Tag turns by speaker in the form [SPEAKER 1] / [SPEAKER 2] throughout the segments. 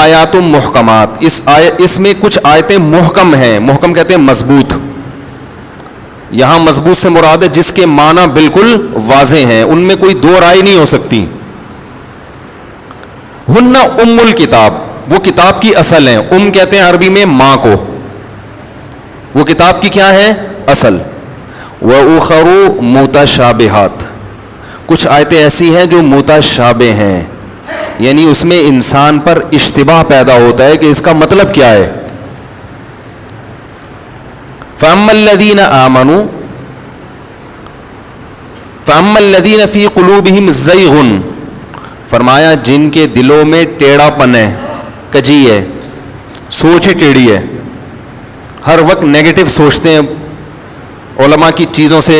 [SPEAKER 1] آیات محکمات، اس میں کچھ آیتیں محکم ہیں، محکم کہتے ہیں مضبوط، یہاں مضبوط سے مراد ہے جس کے معنی بالکل واضح ہیں، ان میں کوئی دو رائے نہیں ہو سکتی. ہن ام الکتاب، وہ کتاب کی اصل ہیں، ام کہتے ہیں عربی میں ماں کو، وہ کتاب کی کیا ہے اصل. وَأُخَرُ مُتَشَابِهَاتٌ، کچھ آیتیں ایسی ہیں جو متشابہ ہیں، یعنی اس میں انسان پر اشتباہ پیدا ہوتا ہے کہ اس کا مطلب کیا ہے. فَأَمَّا الَّذِينَ آمَنُوا فَأَمَّا الَّذِينَ فِي قُلُوبِهِمْ زَيْغٌ، فرمایا جن کے دلوں میں ٹیڑھا پن ہے، کجی ہے، سوچ ہی ٹیڑھی ہے، ہر وقت نیگیٹو سوچتے ہیں، علماء کی چیزوں سے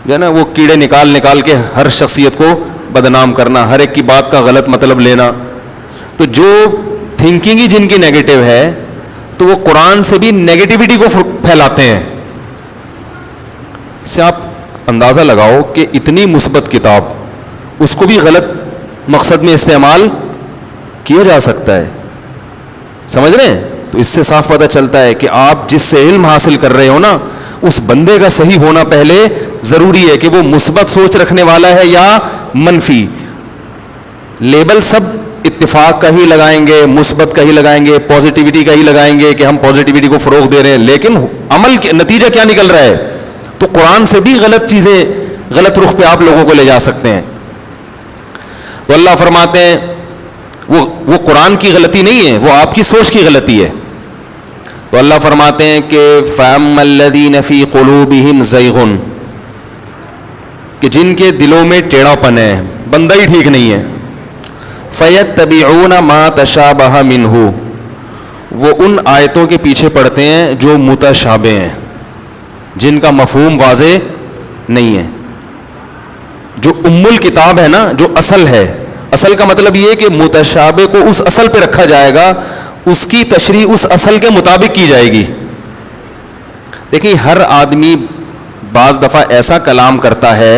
[SPEAKER 1] جو ہے نا وہ کیڑے نکال کے ہر شخصیت کو بدنام کرنا، ہر ایک کی بات کا غلط مطلب لینا. تو جو تھنکنگ ہی جن کی نیگیٹو ہے تو وہ قرآن سے بھی نیگیٹیوٹی کو پھیلاتے ہیں. اس سے آپ اندازہ لگاؤ کہ اتنی مثبت کتاب، اس کو بھی غلط مقصد میں استعمال کیا جا سکتا ہے. سمجھ رہے ہیں؟ تو اس سے صاف پتہ چلتا ہے کہ آپ جس سے علم حاصل کر رہے ہو نا، اس بندے کا صحیح ہونا پہلے ضروری ہے کہ وہ مثبت سوچ رکھنے والا ہے یا منفی. لیبل سب اتفاق کا ہی لگائیں گے، مثبت کا ہی لگائیں گے، پازیٹیوٹی کا ہی لگائیں گے کہ ہم پازیٹیوٹی کو فروغ دے رہے ہیں، لیکن عمل کے نتیجہ کیا نکل رہا ہے؟ تو قرآن سے بھی غلط چیزیں غلط رخ پہ آپ لوگوں کو لے جا سکتے ہیں. تو اللہ فرماتے ہیں وہ قرآن کی غلطی نہیں ہے، وہ آپ کی سوچ کی غلطی ہے. تو اللہ فرماتے ہیں کہ فَأَمَّا الَّذِينَ فِي قُلُوبِهِمْ زَيْغٌ، کہ جن کے دلوں میں ٹیڑھا پن ہے، بندہ ہی ٹھیک نہیں ہے. فَيَتَّبِعُونَ مَا تَشَابَهَ مِنْهُ، وہ ان آیتوں کے پیچھے پڑتے ہیں جو متشابہ ہیں، جن کا مفہوم واضح نہیں ہے. جو ام الکتاب ہے نا، جو اصل ہے، اصل کا مطلب یہ کہ متشابہ کو اس اصل پہ رکھا جائے گا، اس کی تشریح اس اصل کے مطابق کی جائے گی. دیکھیں ہر آدمی بعض دفعہ ایسا کلام کرتا ہے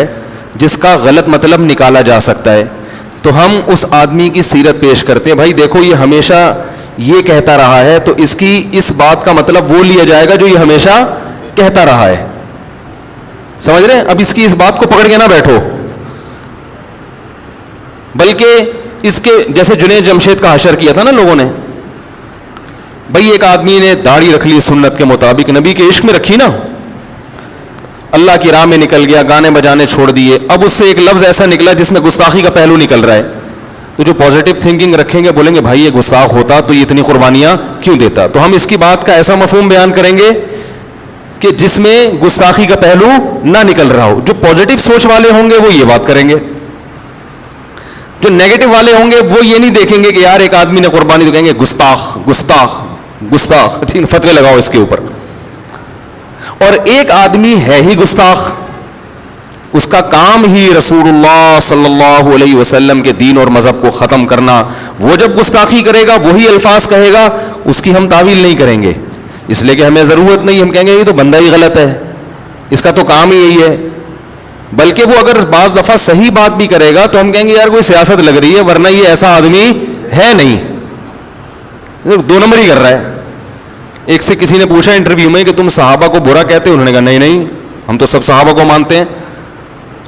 [SPEAKER 1] جس کا غلط مطلب نکالا جا سکتا ہے، تو ہم اس آدمی کی سیرت پیش کرتے ہیں، بھائی دیکھو یہ ہمیشہ یہ کہتا رہا ہے، تو اس بات کا مطلب وہ لیا جائے گا جو یہ ہمیشہ کہتا رہا ہے. سمجھ رہے ہیں؟ اب اس بات کو پکڑ کے نہ بیٹھو، بلکہ اس کے جیسے جنید جمشید کا حشر کیا تھا نا لوگوں نے، بھئی ایک آدمی نے داڑھی رکھ لی سنت کے مطابق، نبی کے عشق میں رکھی نا، اللہ کی راہ میں نکل گیا، گانے بجانے چھوڑ دیے، اب اس سے ایک لفظ ایسا نکلا جس میں گستاخی کا پہلو نکل رہا ہے. تو جو پازیٹیو تھنکنگ رکھیں گے بولیں گے بھائی یہ گستاخ ہوتا تو یہ اتنی قربانیاں کیوں دیتا. تو ہم اس کی بات کا ایسا مفہوم بیان کریں گے کہ جس میں گستاخی کا پہلو نہ نکل رہا ہو. جو پازیٹیو سوچ والے ہوں گے وہ یہ بات کریں گے، جو نیگیٹو والے ہوں گے وہ یہ نہیں دیکھیں گے کہ یار ایک آدمی نے قربانی، تو کہیں گے گستاخ گستاخ گستاخ، ٹھیک، فتوے لگاؤ اس کے اوپر. اور ایک آدمی ہے ہی گستاخ، اس کا کام ہی رسول اللہ صلی اللہ علیہ وسلم کے دین اور مذہب کو ختم کرنا، وہ جب گستاخی کرے گا وہی الفاظ کہے گا، اس کی ہم تعویل نہیں کریں گے، اس لیے کہ ہمیں ضرورت نہیں، ہم کہیں گے یہ تو بندہ ہی غلط ہے، اس کا تو کام ہی یہی ہے. بلکہ وہ اگر بعض دفعہ صحیح بات بھی کرے گا تو ہم کہیں گے یار کوئی سیاست لگ رہی ہے، ورنہ یہ ایسا آدمی ہے نہیں، دو نمبر ہی کر رہا ہے. ایک سے کسی نے پوچھا انٹرویو میں کہ تم صحابہ کو برا کہتے ہو؟ انہوں نے کہا نہیں ہم تو سب صحابہ کو مانتے ہیں،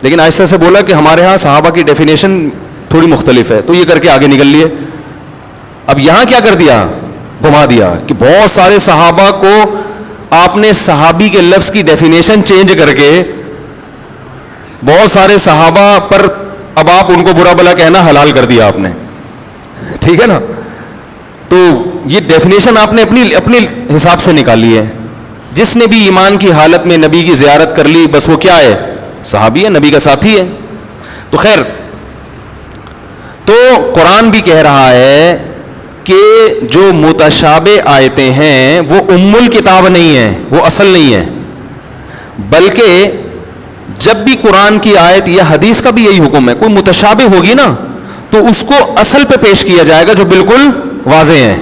[SPEAKER 1] لیکن آہستہ سے بولا کہ ہمارے ہاں صحابہ کی ڈیفینیشن تھوڑی مختلف ہے، تو یہ کر کے آگے نکل لیے. اب یہاں کیا کر دیا؟ گھما دیا کہ بہت سارے صحابہ کو آپ نے صحابی کے لفظ کی ڈیفینیشن چینج کر کے بہت سارے صحابہ پر اب آپ ان کو برا بلا کہنا حلال کر دیا آپ نے، ٹھیک ہے نا. تو یہ ڈیفینیشن آپ نے اپنی حساب سے نکالی ہے. جس نے بھی ایمان کی حالت میں نبی کی زیارت کر لی بس وہ کیا ہے؟ صحابی ہے، نبی کا ساتھی ہے. تو خیر، تو قرآن بھی کہہ رہا ہے کہ جو متشابہ آیتیں ہیں وہ ام الکتاب نہیں ہیں، وہ اصل نہیں ہے، بلکہ جب بھی قرآن کی آیت یا حدیث کا بھی یہی حکم ہے، کوئی متشابہ ہوگی نا تو اس کو اصل پہ پیش کیا جائے گا جو بالکل واضح ہے،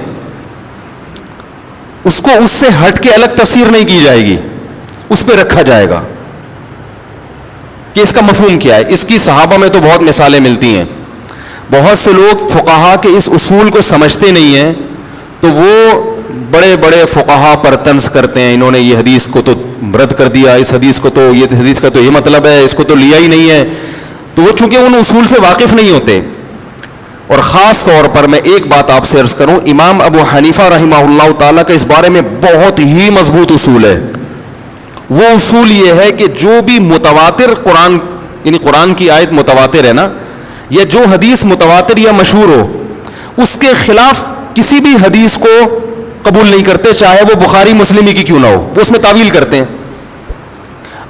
[SPEAKER 1] اس کو اس سے ہٹ کے الگ تفسیر نہیں کی جائے گی، اس پہ رکھا جائے گا کہ اس کا مفہوم کیا ہے. اس کی صحابہ میں تو بہت مثالیں ملتی ہیں. بہت سے لوگ فقہا کے اس اصول کو سمجھتے نہیں ہیں، تو وہ بڑے بڑے فقہا پر طنز کرتے ہیں، انہوں نے یہ حدیث کو تو رد کر دیا، اس حدیث کو تو، یہ حدیث کا تو یہ مطلب ہے، اس کو تو لیا ہی نہیں ہے. تو وہ چونکہ ان اصول سے واقف نہیں ہوتے. اور خاص طور پر میں ایک بات آپ سے عرض کروں، امام ابو حنیفہ رحمہ اللہ تعالیٰ کا اس بارے میں بہت ہی مضبوط اصول ہے. وہ اصول یہ ہے کہ جو بھی متواتر قرآن، یعنی قرآن کی آیت متواتر ہے نا، یا جو حدیث متواتر یا مشہور ہو، اس کے خلاف کسی بھی حدیث کو قبول نہیں کرتے، چاہے وہ بخاری مسلم ہی کی کیوں نہ ہو، وہ اس میں تعویل کرتے ہیں.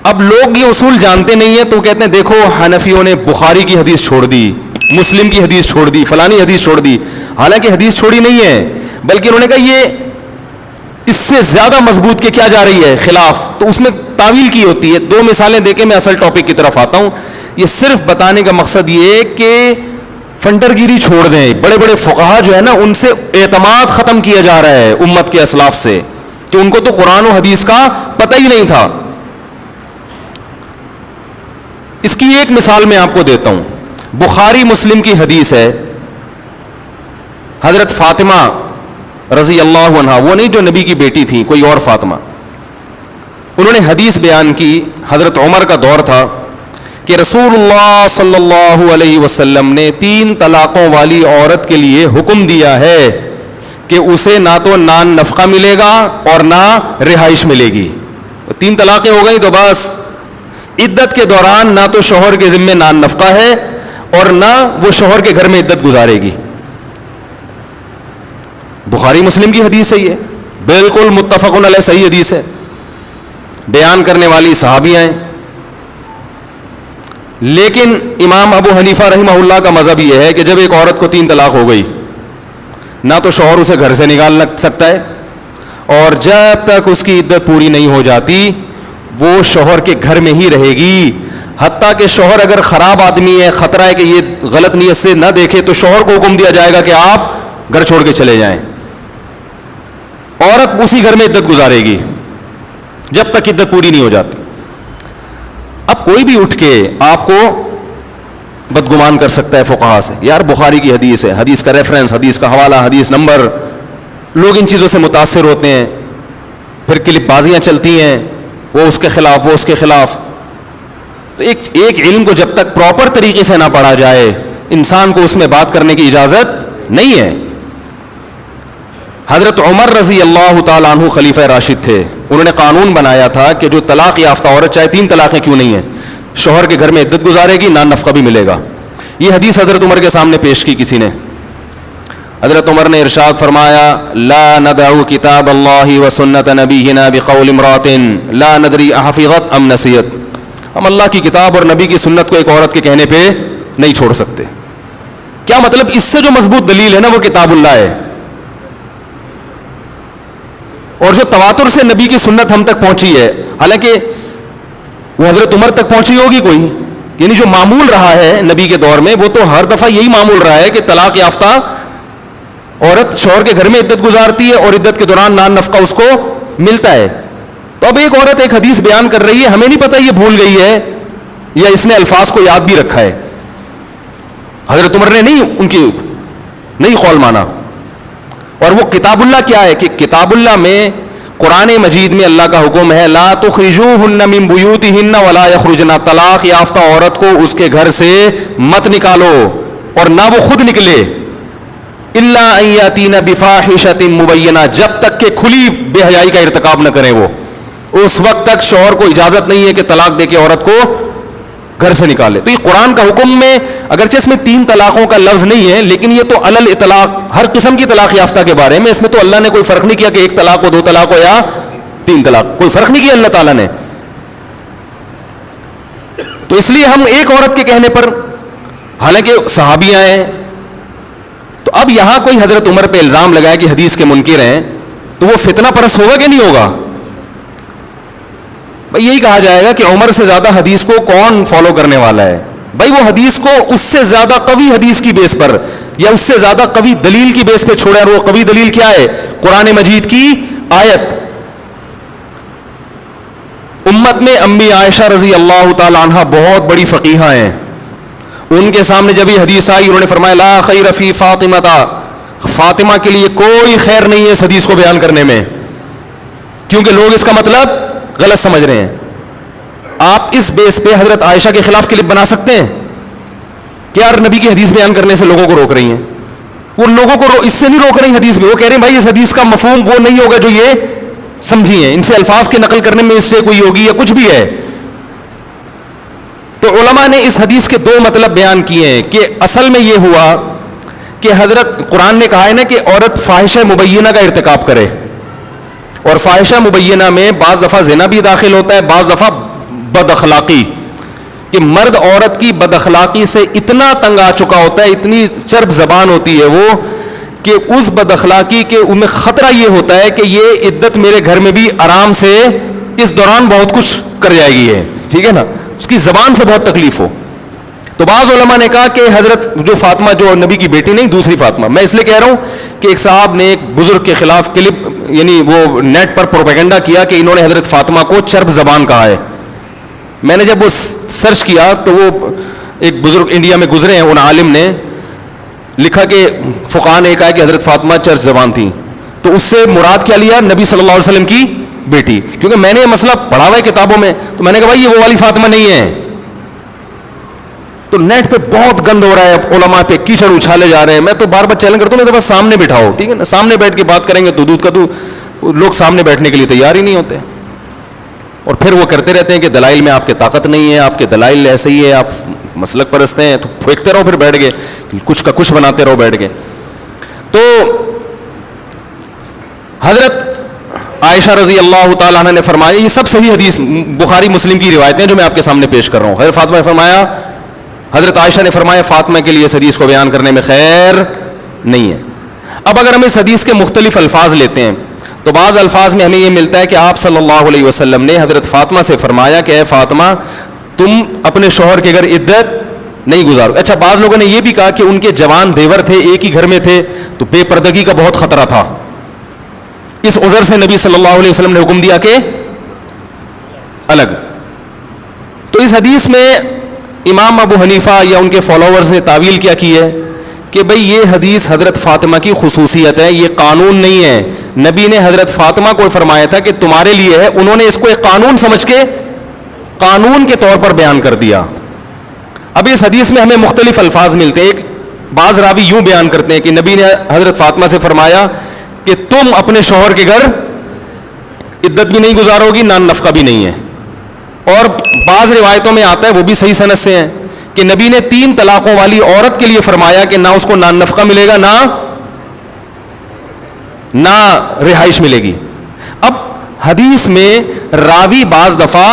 [SPEAKER 1] اب لوگ یہ اصول جانتے نہیں ہیں تو کہتے ہیں دیکھو حنفیوں نے بخاری کی حدیث چھوڑ دی، مسلم کی حدیث چھوڑ دی، فلانی حدیث چھوڑ دی. حالانکہ حدیث چھوڑی نہیں ہے، بلکہ انہوں نے کہا یہ اس سے زیادہ مضبوط کے کیا جا رہی ہے خلاف، تو اس میں تعویل کی ہوتی ہے. 2 مثالیں دے کے میں اصل ٹاپک کی طرف آتا ہوں. یہ صرف بتانے کا مقصد یہ کہ فنٹر گیری چھوڑ دیں. بڑے بڑے فقہا جو ہے نا، ان سے اعتماد ختم کیا جا رہا ہے امت کے اسلاف سے، کہ ان کو تو قرآن و حدیث کا پتہ ہی نہیں تھا. اس کی ایک مثال میں آپ کو دیتا ہوں. بخاری مسلم کی حدیث ہے، حضرت فاطمہ رضی اللہ عنہا، وہ نہیں جو نبی کی بیٹی تھی، کوئی اور فاطمہ، انہوں نے حدیث بیان کی. حضرت عمر کا دور تھا کہ رسول اللہ صلی اللہ علیہ وسلم نے 3 طلاقوں والی عورت کے لیے حکم دیا ہے کہ اسے نہ تو نان نفقہ ملے گا اور نہ رہائش ملے گی. 3 طلاقیں ہو گئی تو بس عدت کے دوران نہ تو شوہر کے ذمے نان نفقہ ہے اور نہ وہ شوہر کے گھر میں عدت گزارے گی. بخاری مسلم کی حدیث ہے، یہ بالکل متفق علیہ صحیح حدیث ہے. بیان کرنے والی صحابیاں ہیں. لیکن امام ابو حنیفہ رحمہ اللہ کا مذہب یہ ہے کہ جب ایک عورت کو 3 طلاق ہو گئی، نہ تو شوہر اسے گھر سے نکال سکتا ہے، اور جب تک اس کی عدت پوری نہیں ہو جاتی وہ شوہر کے گھر میں ہی رہے گی. حتیٰ کہ شوہر اگر خراب آدمی ہے، خطرہ ہے کہ یہ غلط نیت سے نہ دیکھے، تو شوہر کو حکم دیا جائے گا کہ آپ گھر چھوڑ کے چلے جائیں. عورت اسی گھر میں عدت گزارے گی جب تک عدت پوری نہیں ہو جاتی. اب کوئی بھی اٹھ کے آپ کو بدگمان کر سکتا ہے فقہا سے، یار بخاری کی حدیث ہے، حدیث کا ریفرنس، حدیث کا حوالہ، حدیث نمبر. لوگ ان چیزوں سے متاثر ہوتے ہیں، پھر کلپ بازیاں چلتی ہیں، وہ اس کے خلاف، وہ اس کے خلاف. تو ایک علم کو جب تک پراپر طریقے سے نہ پڑھا جائے، انسان کو اس میں بات کرنے کی اجازت نہیں ہے. حضرت عمر رضی اللہ تعالیٰ عنہ خلیفہ راشد تھے. انہوں نے قانون بنایا تھا کہ جو طلاق یافتہ عورت چاہے 3 طلاقیں کیوں نہیں ہیں، شوہر کے گھر میں عدت گزارے گی، نان نفقہ بھی ملے گا. یہ حدیث حضرت عمر کے سامنے پیش کی کسی نے. حضرت عمر نے ارشاد فرمایا، لا ندعو کتاب اللہ و سنت نبینا بقول امرات لا ندری احفظت ام نسیت. ہم اللہ کی کتاب اور نبی کی سنت کو ایک عورت کے کہنے پہ نہیں چھوڑ سکتے. کیا مطلب؟ اس سے جو مضبوط دلیل ہے نا وہ کتاب اللہ ہے، اور جو تواتر سے نبی کی سنت ہم تک پہنچی ہے. حالانکہ وہ حضرت عمر تک پہنچی ہوگی کوئی، یعنی جو معمول رہا ہے نبی کے دور میں، وہ تو ہر دفعہ یہی معمول رہا ہے کہ طلاق یافتہ عورت شوہر کے گھر میں عدت گزارتی ہے اور عدت کے دوران نان نفقہ اس کو ملتا ہے. تو اب ایک عورت ایک حدیث بیان کر رہی ہے، ہمیں نہیں پتہ یہ بھول گئی ہے یا اس نے الفاظ کو یاد بھی رکھا ہے. حضرت عمر نے نہیں قول مانا. اور وہ کتاب اللہ کیا ہے کہ کتاب اللہ میں، قرآن مجید میں اللہ کا حکم ہے، لا تخرجوہن من بیوتہن ولا یخرجن. طلاق یافتہ عورت کو اس کے گھر سے مت نکالو اور نہ وہ خود نکلے، الا ان یاتین بفاحشۃ مبینہ، جب تک کہ کھلی بے حیائی کا ارتکاب نہ کریں. وہ اس وقت تک شوہر کو اجازت نہیں ہے کہ طلاق دے کے عورت کو گھر سے نکالے. تو یہ قرآن کا حکم میں، اگرچہ اس میں 3 طلاقوں کا لفظ نہیں ہے، لیکن یہ تو علل اطلاق، ہر قسم کی طلاق یافتہ کے بارے میں. اس میں تو اللہ نے کوئی فرق نہیں کیا کہ 1 طلاق ہو، 2 طلاق ہو یا 3 طلاق، کوئی فرق نہیں کیا اللہ تعالیٰ نے. تو اس لیے ہم ایک عورت کے کہنے پر، حالانکہ صحابیاں ہیں، تو اب یہاں کوئی حضرت عمر پہ الزام لگائے کہ حدیث کے منکر ہیں، تو وہ فتنہ پرست ہوگا کہ نہیں ہوگا؟ بھائی یہی کہا جائے گا کہ عمر سے زیادہ حدیث کو کون فالو کرنے والا ہے. بھائی وہ حدیث کو اس سے زیادہ قوی حدیث کی بیس پر یا اس سے زیادہ قوی دلیل کی بیس پہ چھوڑے، اور وہ قوی دلیل کیا ہے؟ قرآن مجید کی آیت. امت میں امی عائشہ رضی اللہ تعالی عنہ بہت بڑی فقیہہ ہیں، ان کے سامنے جب یہ حدیث آئی انہوں نے فرمایا لا خیر فی فاطمہ، فاطمہ کے لیے کوئی خیر نہیں ہے اس حدیث کو بیان کرنے میں، کیونکہ لوگ اس کا مطلب غلط سمجھ رہے ہیں. آپ اس بیس پہ حضرت عائشہ کے خلاف کلپ بنا سکتے ہیں کہ یار نبی کی حدیث بیان کرنے سے لوگوں کو روک رہی ہیں. وہ لوگوں کو اس سے نہیں روک رہی حدیث میں، وہ کہہ رہے ہیں بھائی اس حدیث کا مفہوم وہ نہیں ہوگا جو یہ سمجھی ہیں، ان سے الفاظ کے نقل کرنے میں اس سے کوئی ہوگی یا کچھ بھی ہے. تو علماء نے اس حدیث کے دو مطلب بیان کیے ہیں کہ اصل میں یہ ہوا کہ حضرت قرآن نے کہا ہے نا کہ عورت فاحشہ مبینہ کا ارتکاب کرے، اور فاحشہ مبینہ میں بعض دفعہ زنا بھی داخل ہوتا ہے، بعض دفعہ بد اخلاقی، کہ مرد عورت کی بد اخلاقی سے اتنا تنگ آ چکا ہوتا ہے، اتنی چرب زبان ہوتی ہے وہ، کہ اس بد اخلاقی کے ان میں خطرہ یہ ہوتا ہے کہ یہ عدت میرے گھر میں بھی آرام سے اس دوران بہت کچھ کر جائے گی ہے، ٹھیک ہے نا، اس کی زبان سے بہت تکلیف ہو. تو بعض علماء نے کہا کہ حضرت جو فاطمہ جو نبی کی بیٹی نہیں دوسری فاطمہ، میں اس لیے کہہ رہا ہوں کہ ایک صاحب نے ایک بزرگ کے خلاف کلپ یعنی وہ نیٹ پر پروپیگنڈا کیا کہ انہوں نے حضرت فاطمہ کو چرب زبان کہا ہے. میں نے جب وہ سرچ کیا تو وہ ایک بزرگ انڈیا میں گزرے ہیں ان عالم نے لکھا کہ فقہاء نے کہا کہ حضرت فاطمہ چرب زبان تھی، تو اس سے مراد کیا لیا؟ نبی صلی اللہ علیہ وسلم کی بیٹی، کیونکہ میں نے یہ مسئلہ پڑھا ہوا ہے کتابوں میں، تو میں نے کہا بھائی یہ وہ والی فاطمہ نہیں ہے. تو نیٹ پہ بہت گند ہو رہا ہے، علماء پہ کیچڑ اچھالے جا رہے ہیں. میں تو بار بار چیلنج کرتا ہوں میں تو بس سامنے بٹھاؤ، ٹھیک ہے نا، سامنے بیٹھ کے بات کریں گے تو دودھ کا دودھ. لوگ سامنے بیٹھنے کے لیے تیار ہی نہیں ہوتے، اور پھر وہ کرتے رہتے ہیں کہ دلائل میں آپ کے طاقت نہیں ہے، آپ کے دلائل ایسے ہی ہے، آپ مسلک پرست ہیں، تو پھینکتے رہو، پھر بیٹھ گئے کچھ کا کچھ بناتے رہو بیٹھ گئے. تو حضرت عائشہ رضی اللہ تعالیٰ عنہ نے فرمایا، یہ سب صحیح حدیث بخاری مسلم کی روایتیں جو میں آپ کے سامنے پیش کر رہا ہوں. حضرت فاطمہ نے فرمایا، حضرت عائشہ نے فرمایا فاطمہ کے لیے اس حدیث کو بیان کرنے میں خیر نہیں ہے. اب اگر ہم اس حدیث کے مختلف الفاظ لیتے ہیں تو بعض الفاظ میں ہمیں یہ ملتا ہے کہ آپ صلی اللہ علیہ وسلم نے حضرت فاطمہ سے فرمایا کہ اے فاطمہ تم اپنے شوہر کے گھر عدت نہیں گزارو. اچھا، بعض لوگوں نے یہ بھی کہا کہ ان کے جوان دیور تھے، ایک ہی گھر میں تھے، تو بے پردگی کا بہت خطرہ تھا، اس عذر سے نبی صلی اللہ علیہ وسلم نے حکم دیا کہ الگ. تو اس حدیث میں امام ابو حنیفہ یا ان کے فالوورز نے تعویل کیا کی ہے کہ بھئی یہ حدیث حضرت فاطمہ کی خصوصیت ہے، یہ قانون نہیں ہے. نبی نے حضرت فاطمہ کو فرمایا تھا کہ تمہارے لیے ہے، انہوں نے اس کو ایک قانون سمجھ کے قانون کے طور پر بیان کر دیا. اب اس حدیث میں ہمیں مختلف الفاظ ملتے ہیں. ایک بعض راوی یوں بیان کرتے ہیں کہ نبی نے حضرت فاطمہ سے فرمایا کہ تم اپنے شوہر کے گھر عدت بھی نہیں گزارو گی، نان نفقہ بھی نہیں ہے. اور بعض روایتوں میں آتا ہے، وہ بھی صحیح سند سے ہیں، کہ نبی نے 3 طلاقوں والی عورت کے لیے فرمایا کہ نہ اس کو نان نفقہ ملے گا نہ رہائش ملے گی. اب حدیث میں راوی بعض دفعہ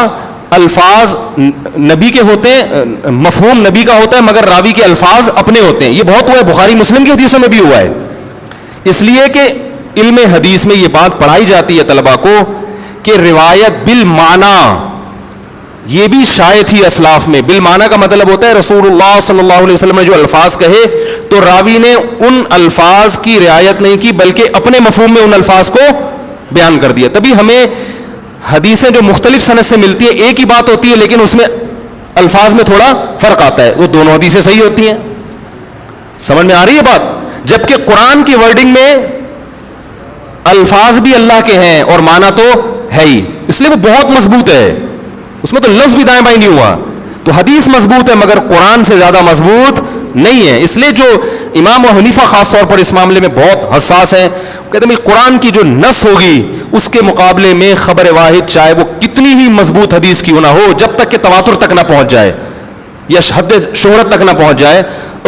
[SPEAKER 1] الفاظ نبی کے ہوتے ہیں، مفہوم نبی کا ہوتا ہے، مگر راوی کے الفاظ اپنے ہوتے ہیں. یہ بہت ہوا ہے، بخاری مسلم کی حدیثوں میں بھی ہوا ہے. اس لیے کہ علم حدیث میں یہ بات پڑھائی جاتی ہے طلبہ کو کہ روایت بالمعنی یہ بھی شائع تھی اسلاف میں. بالمعنی کا مطلب ہوتا ہے رسول اللہ صلی اللہ علیہ وسلم نے جو الفاظ کہے تو راوی نے ان الفاظ کی رعایت نہیں کی بلکہ اپنے مفہوم میں ان الفاظ کو بیان کر دیا. تبھی ہمیں حدیثیں جو مختلف سند سے ملتی ہیں ایک ہی بات ہوتی ہے لیکن اس میں الفاظ میں تھوڑا فرق آتا ہے. وہ دونوں حدیثیں صحیح ہوتی ہیں. سمجھ میں آ رہی ہے بات؟ جبکہ قرآن کی ورڈنگ میں الفاظ بھی اللہ کے ہیں اور معنی تو ہے ہی، اس لیے وہ بہت مضبوط ہے، اس میں تو لفظ بھی دائیں بائیں نہیں ہوا. تو حدیث مضبوط ہے مگر قرآن سے زیادہ مضبوط نہیں ہے. اس لیے جو امام و حنیفہ خاص طور پر اس معاملے میں بہت حساس ہیں، کہتے ہیں قرآن کی جو نص ہوگی اس کے مقابلے میں خبر واحد چاہے وہ کتنی ہی مضبوط حدیث کیوں نہ ہو، جب تک کہ تواتر تک نہ پہنچ جائے یا حد شہرت تک نہ پہنچ جائے،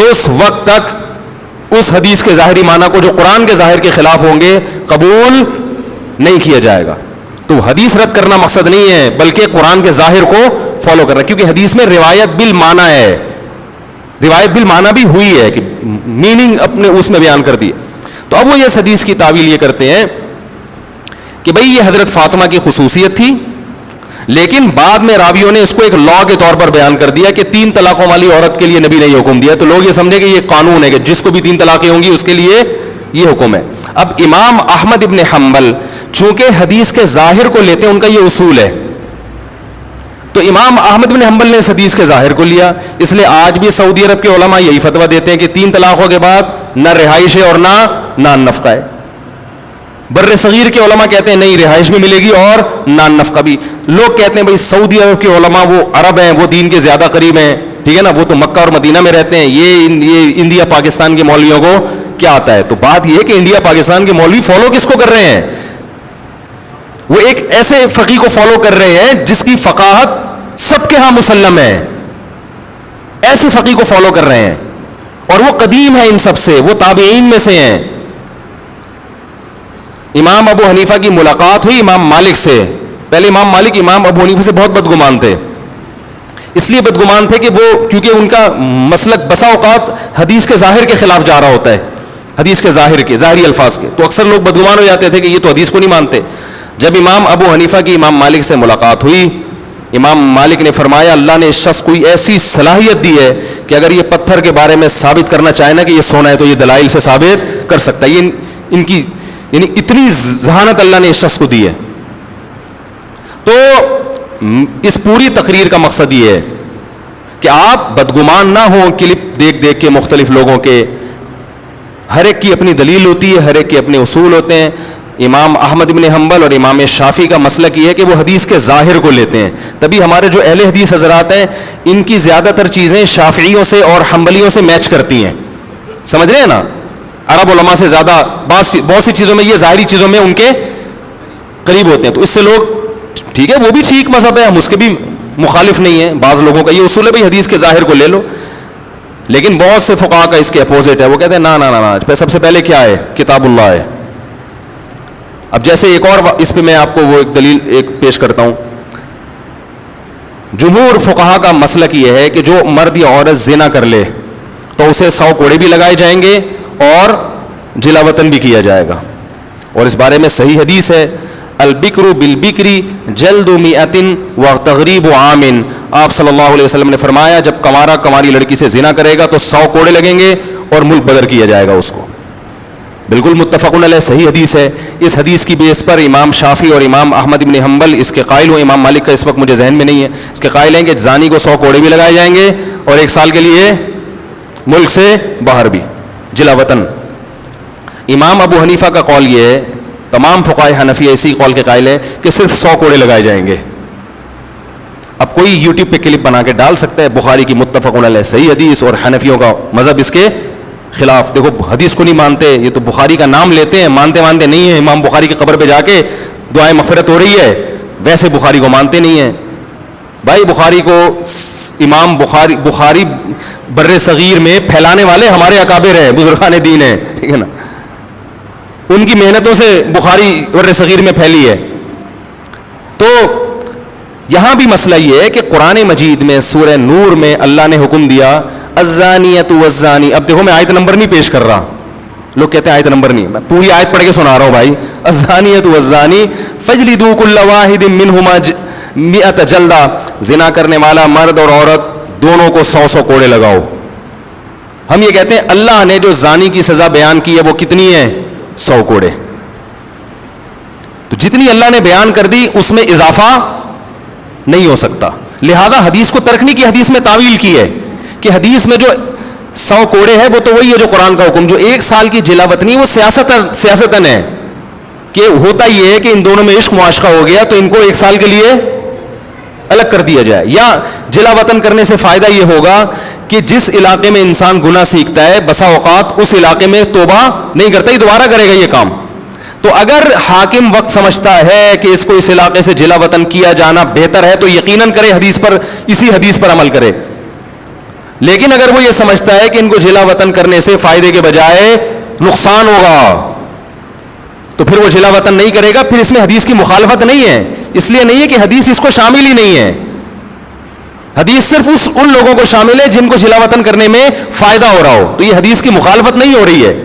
[SPEAKER 1] اس وقت تک اس حدیث کے ظاہری معنی کو جو قرآن کے ظاہر کے خلاف ہوں گے قبول نہیں کیا جائے گا. تو حدیث رد کرنا مقصد نہیں ہے بلکہ قرآن کے ظاہر کو فالو کرنا، کیونکہ حدیث میں روایت بالمعنی ہے، روایت بالمعنی بھی ہوئی ہے کہ میننگ اپنے اس میں بیان کر دی. تو اب وہ یہ حدیث کی تعویل یہ کرتے ہیں کہ بھئی یہ حضرت فاطمہ کی خصوصیت تھی، لیکن بعد میں راویوں نے اس کو ایک لا کے طور پر بیان کر دیا کہ 3 طلاقوں والی عورت کے لیے نبی نے یہ حکم دیا. تو لوگ یہ سمجھے کہ یہ قانون ہے کہ جس کو بھی 3 طلاقیں ہوں گی اس کے لیے یہ حکم ہے. اب امام احمد ابن حنبل چونکہ حدیث کے ظاہر کو لیتے ہیں، ان کا یہ اصول ہے، تو تو امام احمد بن حنبل نے اس حدیث کے ظاہر کو لیا، اس لیے آج بھی سعودی عرب کے علماء یہی فتویٰ دیتے ہیں کہ 3 طلاقوں کے بعد نہ رہائش ہے اور نہ نفقہ ہے۔ بر صغیر کے علماء کہتے ہیں نہیں، رہائش بھی ملے گی اور نان نفقہ بھی۔ لوگ کہتے ہیں بھائی سعودی عرب کے علماء وہ عرب ہیں، وہ دین کے زیادہ قریب ہیں، ٹھیک ہے نا، وہ تو مکہ اور مدینہ میں رہتے ہیں، یہ انڈیا پاکستان کے مولویوں کو کیا آتا ہے؟ تو بات یہ ہے کہ انڈیا پاکستان کے مولوی فالو کس کو کر رہے ہیں؟ وہ ایک ایسے فقیہ کو فالو کر رہے ہیں جس کی فقاہت سب کے ہاں مسلم ہے، ایسے فقیہ کو فالو کر رہے ہیں، اور وہ قدیم ہے ان سب سے، وہ تابعین میں سے ہیں۔ امام ابو حنیفہ کی ملاقات ہوئی امام مالک سے، پہلے امام مالک امام ابو حنیفہ سے بہت بدگمان تھے، اس لیے بدگمان تھے کہ وہ کیونکہ ان کا مسلک بسا اوقات حدیث کے ظاہر کے خلاف جا رہا ہوتا ہے، حدیث کے ظاہری الفاظ کے، تو اکثر لوگ بدگمان ہو جاتے تھے کہ یہ تو حدیث کو نہیں مانتے۔ جب امام ابو حنیفہ کی امام مالک سے ملاقات ہوئی، امام مالک نے فرمایا اللہ نے اس شخص کو ایسی صلاحیت دی ہے کہ اگر یہ پتھر کے بارے میں ثابت کرنا چاہے نا کہ یہ سونا ہے تو یہ دلائل سے ثابت کر سکتا ہے، یہ ان کی یعنی اتنی ذہانت اللہ نے اس شخص کو دی ہے۔ تو اس پوری تقریر کا مقصد یہ ہے کہ آپ بدگمان نہ ہوں کلپ دیکھ دیکھ کے مختلف لوگوں کے، ہر ایک کی اپنی دلیل ہوتی ہے، ہر ایک کے اپنے اصول ہوتے ہیں۔ امام احمد بن حنبل اور امام شافعی کا مسلک یہ ہے کہ وہ حدیث کے ظاہر کو لیتے ہیں، تبھی ہمارے جو اہل حدیث حضرات ہیں ان کی زیادہ تر چیزیں شافعیوں سے اور حنبلیوں سے میچ کرتی ہیں، سمجھ رہے ہیں نا، عرب علماء سے زیادہ بہت سی چیزوں میں، یہ ظاہری چیزوں میں ان کے قریب ہوتے ہیں، تو اس سے لوگ ٹھیک ہے وہ بھی ٹھیک مذہب ہے، ہم اس کے بھی مخالف نہیں ہیں، بعض لوگوں کا یہ اصول ہے بھائی حدیث کے ظاہر کو لے لو، لیکن بہت سے فقہا کا اس کے اپوزٹ ہے، وہ کہتے ہیں نا نا نا، سب سے پہلے کیا ہے؟ کتاب اللہ ہے۔ اب جیسے ایک اور اس پہ میں آپ کو وہ ایک دلیل ایک پیش کرتا ہوں، جمہور فقہا کا مسلک یہ ہے کہ جو مرد یا عورت زنا کر لے تو اسے 100 کوڑے بھی لگائے جائیں گے اور جلا وطن بھی کیا جائے گا، اور اس بارے میں صحیح حدیث ہے البکر بالبکری جلد 100 وتغریب عام، آپ صلی اللہ علیہ وسلم نے فرمایا جب کماری لڑکی سے زنا کرے گا تو 100 کوڑے لگیں گے اور ملک بدر کیا جائے گا اس کو، بالکل متفق علیہ صحیح حدیث ہے۔ اس حدیث کی بیس پر امام شافعی اور امام احمد بن حنبل اس کے قائل ہوئے، امام مالک کا اس وقت مجھے ذہن میں نہیں ہے، اس کے قائل ہیں کہ زانی کو 100 کوڑے بھی لگائے جائیں گے اور 1 سال کے لیے ملک سے باہر بھی، جلا وطن۔ امام ابو حنیفہ کا قول یہ ہے، تمام فقہاء حنفیہ اسی قول کے قائل ہے کہ صرف 100 کوڑے لگائے جائیں گے۔ اب کوئی یوٹیوب پہ کلپ بنا کے ڈال سکتا ہے بخاری کی متفق علیہ صحیح حدیث اور حنفیوں کا مذہب اس کے خلاف، دیکھو حدیث کو نہیں مانتے، یہ تو بخاری کا نام لیتے ہیں، مانتے نہیں ہیں، امام بخاری کی قبر پہ جا کے دعائیں مغفرت ہو رہی ہے، ویسے بخاری کو مانتے نہیں ہیں۔ بھائی بخاری کو امام بخاری بر صغیر میں پھیلانے والے ہمارے اکابر ہیں، بزرگان دین ہیں، ٹھیک ہے نا، ان کی محنتوں سے بخاری بر صغیر میں پھیلی ہے۔ تو یہاں بھی مسئلہ یہ ہے کہ قرآن مجید میں سورہ نور میں اللہ نے حکم دیا الزانیۃ والزانی، اب دیکھو میں آیت نمبر نہیں پیش کر رہا، لوگ کہتے ہیں آیت نمبر نہیں، میں پوری آیت پڑھ کے سنا رہا ہوں بھائی، الزانیۃ والزانی فاجلدوا کل واحد منہما 100 جلدہ، زنا کرنے والا مرد اور عورت دونوں کو 100 کوڑے لگاؤ۔ ہم یہ کہتے ہیں اللہ نے جو زانی کی سزا بیان کی ہے وہ کتنی ہے؟ 100 کوڑے، تو جتنی اللہ نے بیان کر دی اس میں اضافہ نہیں ہو سکتا، لہذا حدیث کو ترک نہیں کی، حدیث میں تعویل کی ہے کہ حدیث میں جو 100 کوڑے ہے وہ تو وہی ہے جو قرآن کا حکم، جو 1 سال کی جلا وطنی وہ سیاستاً ہے کہ ہوتا یہ ہے کہ ان دونوں میں عشق معاشقہ ہو گیا تو ان کو 1 سال کے لیے الگ کر دیا جائے، یا جلا وطن کرنے سے فائدہ یہ ہوگا کہ جس علاقے میں انسان گناہ سیکھتا ہے بسا اوقات اس علاقے میں توبہ نہیں کرتا، یہ دوبارہ کرے گا یہ کام، تو اگر حاکم وقت سمجھتا ہے کہ اس کو اس علاقے سے جلا وطن کیا جانا بہتر ہے تو یقیناً کرے، اسی حدیث پر عمل کرے، لیکن اگر وہ یہ سمجھتا ہے کہ ان کو جلا وطن کرنے سے فائدے کے بجائے نقصان ہوگا تو پھر وہ جلا وطن نہیں کرے گا، پھر اس میں حدیث کی مخالفت نہیں ہے، اس لیے نہیں ہے کہ حدیث اس کو شامل ہی نہیں ہے، حدیث صرف ان لوگوں کو شامل ہے جن کو جلا وطن کرنے میں فائدہ ہو رہا ہو، تو یہ حدیث کی مخالفت نہیں ہو رہی ہے،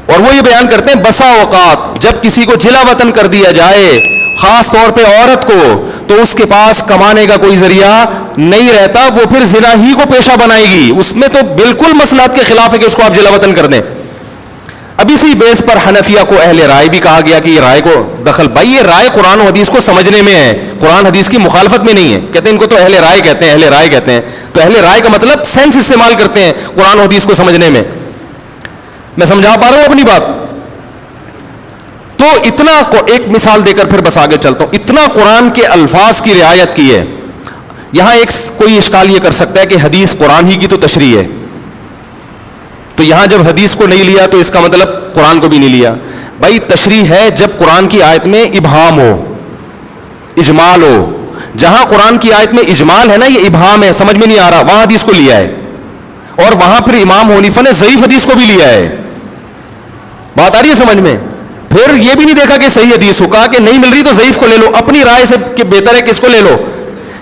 [SPEAKER 1] اور وہ یہ بیان کرتے ہیں بسا اوقات جب کسی کو جلا وطن کر دیا جائے خاص طور پہ عورت کو تو اس کے پاس کمانے کا کوئی ذریعہ نہیں رہتا، وہ پھر زنا ہی کو پیشہ بنائے گی، اس میں تو بالکل مصلحت کے خلاف ہے کہ اس کو آپ جلا وطن کر دیں۔ اب اسی بیس پر حنفیہ کو اہل رائے بھی کہا گیا کہ یہ رائے کو دخل، بھائی یہ رائے قرآن و حدیث کو سمجھنے میں ہے، قرآن حدیث کی مخالفت میں نہیں ہے. کہتے ہیں ان کو تو اہل رائے کہتے ہیں، اہل رائے کہتے ہیں. تو اہل رائے کا مطلب سینس استعمال کرتے ہیں قرآن و حدیث کو سمجھنے میں. میں سمجھا پا رہا ہوں اپنی بات؟ تو اتنا، ایک مثال دے کر پھر بس آگے چلتا ہوں. اتنا قرآن کے الفاظ کی رعایت کی ہے. یہاں ایک کوئی اشکال یہ کر سکتا ہے کہ حدیث قرآن ہی کی تو تشریح ہے، تو یہاں جب حدیث کو نہیں لیا تو اس کا مطلب قرآن کو بھی نہیں لیا. بھائی تشریح ہے جب قرآن کی آیت میں ابہام ہو، اجمال ہو. جہاں قرآن کی آیت میں اجمال ہے نا، یہ ابہام ہے، سمجھ میں نہیں آ رہا، وہاں حدیث کو لیا ہے. اور وہاں پھر امام حنیفہ نے ضعیف حدیث کو بھی لیا ہے. بات آ رہی ہے سمجھ میں؟ پھر یہ بھی نہیں دیکھا کہ صحیح حدیث ہو، کہا کہ نہیں مل رہی تو ضعیف کو لے لو. اپنی رائے سے کہ بہتر ہے کس کو لے لو.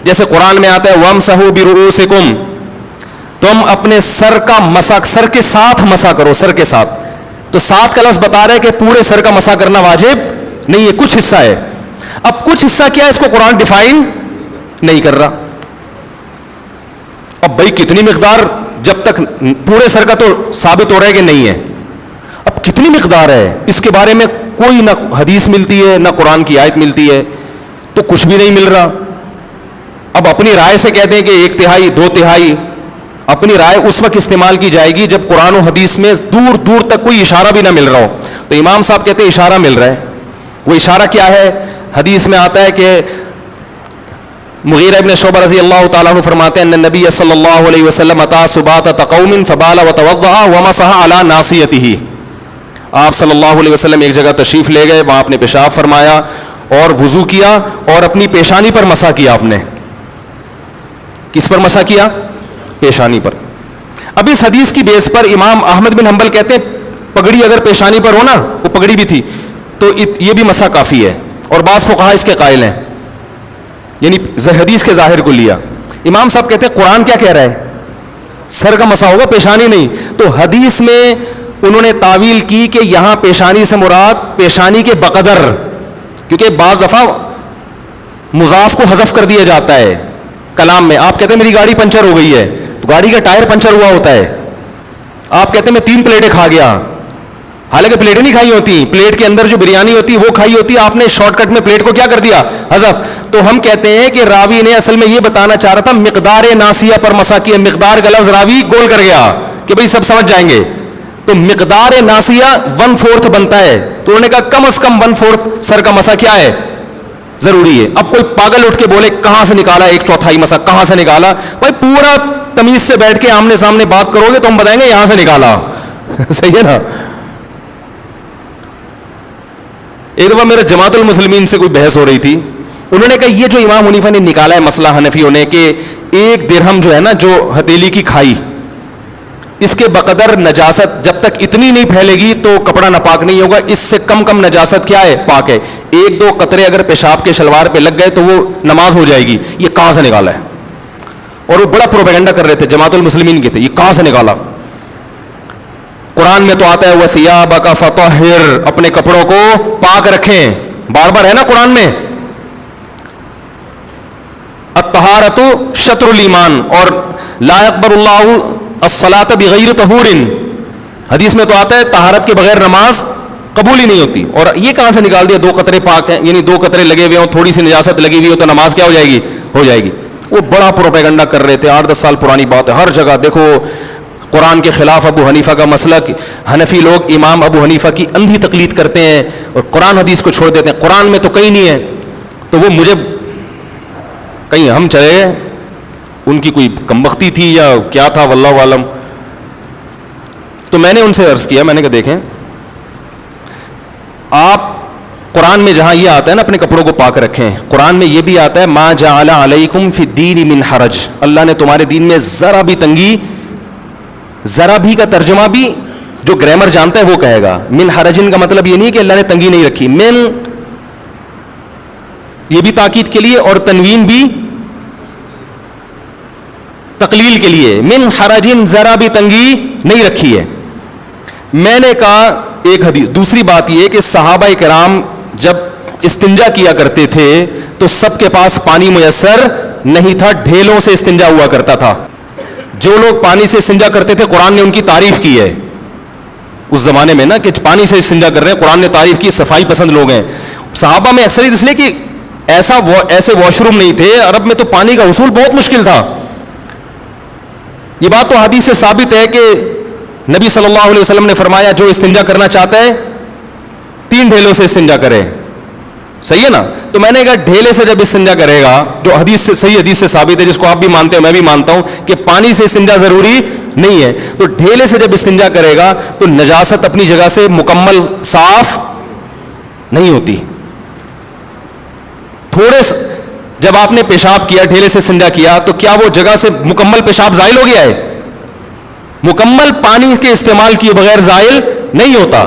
[SPEAKER 1] جیسے قرآن میں آتا ہے وَامْسَحُوا بِرُؤُوسِكُمْ، تم اپنے سر کا مسح، سر کے ساتھ مسح کرو، سر کے ساتھ. تو ساتھ کا لفظ بتا رہے کہ پورے سر کا مسح کرنا واجب نہیں ہے، کچھ حصہ ہے. اب کچھ حصہ کیا ہے اس کو قرآن ڈیفائن نہیں کر رہا. اب بھائی کتنی مقدار، جب تک پورے سر کا تو ثابت ہو رہا ہے کہ نہیں ہے، اب کتنی مقدار ہے اس کے بارے میں کوئی نہ حدیث ملتی ہے نہ قرآن کی آیت ملتی ہے، تو کچھ بھی نہیں مل رہا. اب اپنی رائے سے کہتے ہیں کہ 1/3 2/3. اپنی رائے اس وقت استعمال کی جائے گی جب قرآن و حدیث میں دور دور تک کوئی اشارہ بھی نہ مل رہا ہو. تو امام صاحب کہتے ہیں اشارہ مل رہا ہے. وہ اشارہ کیا ہے؟ حدیث میں آتا ہے کہ مغیرہ ابن شعبہ رضی اللہ تعالیٰ عنہ فرماتے ہیں ان النبی صلی اللہ علیہ وسلم اتى سباطة قوم فبال وتوضأ ومسح على ناصيته. آپ صلی اللہ علیہ وسلم ایک جگہ تشریف لے گئے، وہاں آپ نے پیشاب فرمایا اور وضو کیا اور اپنی پیشانی پر مسح کیا. آپ نے کس پر مسح کیا؟ پیشانی پر. اب اس حدیث کی بیس پر امام احمد بن حنبل کہتے ہیں پگڑی اگر پیشانی پر ہو نا، وہ پگڑی بھی تھی تو یہ بھی مسح کافی ہے. اور بعض فقہاء اس کے قائل ہیں، یعنی حدیث کے ظاہر کو لیا. امام صاحب کہتے ہیں قرآن کیا کہہ رہا ہے؟ سر کا مسح ہوگا، پیشانی نہیں. تو حدیث میں انہوں نے تعویل کی کہ یہاں پیشانی سے مراد پیشانی کے بقدر، کیونکہ بعض دفعہ مضاف کو حذف کر دیا جاتا ہے کلام میں. آپ کہتے ہیں میری گاڑی پنچر ہو گئی ہے، تو گاڑی کا ٹائر پنچر ہوا ہوتا ہے. آپ کہتے ہیں میں 3 پلیٹیں کھا گیا، حالانکہ پلیٹیں نہیں کھائی ہوتی، پلیٹ کے اندر جو بریانی ہوتی ہے وہ کھائی ہوتی ہے، آپ نے شارٹ کٹ میں پلیٹ کو کیا کر دیا؟ حذف. تو ہم کہتے ہیں کہ راوی نے اصل میں یہ بتانا چاہ رہا تھا مقدار ناسیہ پر مسح کیا. مقدار کا لفظ راوی گول کر گیا کہ بھئی سب سمجھ جائیں گے. تو مقدار ناسیہ 1/4 بنتا ہے، تو انہوں نے کہا کم از کم 1/4 سر کا مسح کیا ہے؟ ضروری ہے. اب کوئی پاگل اٹھ کے بولے کہاں سے نکالا 1/4 مسح، کہاں سے نکالا؟ بھائی پورا تمیز سے بیٹھ کے آمنے سامنے بات کرو گے تو ہم بتائیں گے یہاں سے نکالا. صحیح ہے نا؟ ایک دفعہ میرا جماعت المسلمین سے کوئی بحث ہو رہی تھی، انہوں نے کہا یہ جو امام حنیفہ نے نکالا ہے مسئلہ حنفیوں نے کہ 1 درہم جو ہے نا جو ہتھیلی کی کھائی، اس کے بقدر نجاست جب تک اتنی نہیں پھیلے گی تو کپڑا ناپاک نہیں ہوگا، اس سے کم کم نجاست کیا ہے؟ پاک ہے. 1-2 قطرے اگر پیشاب کے شلوار پہ لگ گئے تو وہ نماز ہو جائے گی. یہ کہاں سے نکالا ہے؟ اور وہ بڑا پروپیگنڈا کر رہے تھے، جماعت المسلمین کے تھے، یہ کہاں سے نکالا؟ قرآن میں تو آتا ہے وَثِيَابَكَ فَطَهِّرْ، اپنے کپڑوں کو پاک رکھیں، بار بار ہے نا قرآن میں. الطہارۃ شطر الایمان، اور لا يقبل اللہ الصلاۃ بغیر طہور، حدیث میں تو آتا ہے طہارت کے بغیر نماز قبول ہی نہیں ہوتی. اور یہ کہاں سے نکال دیا 2 قطرے پاک ہیں، یعنی 2 قطرے لگے ہوئے ہوں، تھوڑی سی نجاست لگی ہوئی ہو تو نماز کیا ہو جائے گی؟ ہو جائے گی. وہ بڑا پروپیگنڈا کر رہے تھے، 8-10 سال پرانی بات ہے. ہر جگہ دیکھو قرآن کے خلاف ابو حنیفہ کا مسلک، حنفی لوگ امام ابو حنیفہ کی اندھی تقلید کرتے ہیں اور قرآن حدیث کو چھوڑ دیتے ہیں. قرآن میں تو کہیں نہیں ہے. تو وہ مجھے کہیں ہم چاہے ان کی کوئی کمبختی تھی یا کیا تھا واللہ عالم. تو میں نے ان سے عرض کیا، میں نے کہا دیکھیں آپ قرآن میں جہاں یہ آتا ہے نا اپنے کپڑوں کو پاک رکھیں، قرآن میں یہ بھی آتا ہے ما جعل علیکم فی الدین من حرج، اللہ نے تمہارے دین میں ذرا بھی تنگی، ذرا بھی کا ترجمہ بھی جو گرامر جانتا ہے وہ کہے گا. من حرجن کا مطلب یہ نہیں کہ اللہ نے تنگی نہیں رکھی، من یہ بھی تاکید کے لیے اور تنوین بھی تقلیل کے لیے. من حرجن ذرا بھی تنگی نہیں رکھی ہے. میں نے کہا ایک حدیث. دوسری بات یہ کہ صحابہ کرام جب استنجا کیا کرتے تھے تو سب کے پاس پانی میسر نہیں تھا، ڈھیلوں سے استنجا ہوا کرتا تھا. جو لوگ پانی سے استنجا کرتے تھے قرآن نے ان کی تعریف کی ہے، اس زمانے میں نا کہ پانی سے استنجا کر رہے ہیں. قرآن نے تعریف کی, صفائی پسند لوگ ہیں. صحابہ میں اکثریت اس لیے کہ ایسے واش روم نہیں تھے عرب میں, تو پانی کا حصول بہت مشکل تھا. یہ بات تو حدیث سے ثابت ہے کہ نبی صلی اللہ علیہ وسلم نے فرمایا جو استنجا کرنا چاہتا ہے 3 ڈھیلوں سے استنجا کرے. صحیح ہے نا؟ تو میں نے کہا ڈھیلے سے جب استنجا کرے گا, جو حدیث سے صحیح حدیث سے ثابت ہے, جس کو آپ بھی مانتے ہو میں بھی مانتا ہوں کہ پانی سے استنجا ضروری نہیں ہے, تو ڈھیلے سے جب استنجا کرے گا تو نجاست اپنی جگہ سے مکمل صاف نہیں ہوتی. جب آپ نے پیشاب کیا, ڈھیلے سے استنجا کیا, تو کیا وہ جگہ سے مکمل پیشاب زائل ہو گیا ہے؟ مکمل پانی کے استعمال کیے بغیر زائل نہیں ہوتا.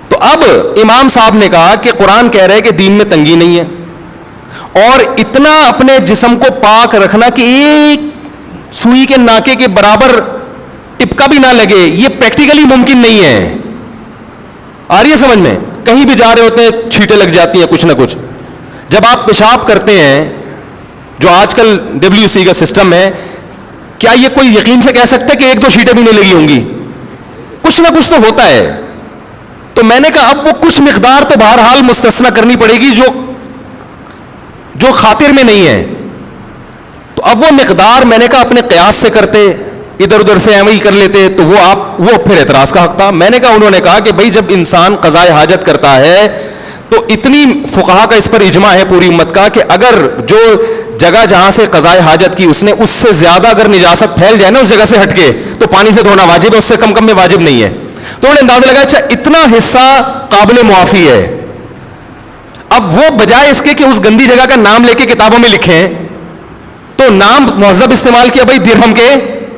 [SPEAKER 1] تو اب امام صاحب نے کہا کہ قرآن کہہ رہے کہ دین میں تنگی نہیں ہے, اور اتنا اپنے جسم کو پاک رکھنا کہ ایک سوئی کے ناکے کے برابر ٹپکا بھی نہ لگے, یہ پریکٹیکلی ممکن نہیں ہے. آ رہی ہے سمجھ میں؟ کہیں بھی جا رہے ہوتے ہیں چھینٹیں لگ جاتی ہیں کچھ نہ کچھ. جب آپ پیشاب کرتے ہیں, جو آج کل WC کا سسٹم ہے, کیا یہ کوئی یقین سے کہہ سکتا ہے کہ 1-2 چھینٹیں بھی نہیں لگی ہوں گی؟ کچھ نہ کچھ تو ہوتا ہے. تو میں نے کہا اب وہ کچھ مقدار تو بہرحال مستثنا کرنی پڑے گی جو خاطر میں نہیں ہے. تو اب وہ مقدار میں نے کہا اپنے قیاس سے کرتے, ادھر ادھر سے ایویں ہی کر لیتے, تو وہ پھر اعتراض کا حق تھا. میں نے کہا, انہوں نے کہا کہ بھائی جب انسان قضائے حاجت کرتا ہے تو اتنی فقہا کا اس پر اجماع ہے پوری امت کا کہ اگر جو جگہ جہاں سے قضائے حاجت کی اس نے اس سے زیادہ اگر نجاست پھیل جائے نا اس جگہ سے ہٹ کے, تو پانی سے دھونا واجب ہے, اس سے کم میں واجب نہیں ہے. تو انہوں نے اندازہ لگایا اچھا اتنا حصہ قابل معافی ہے. اب وہ بجائے اس کے کہ اس گندی جگہ کا نام لے کے کتابوں میں لکھیں, تو نام مہذب استعمال کیا, بھائی درہم کے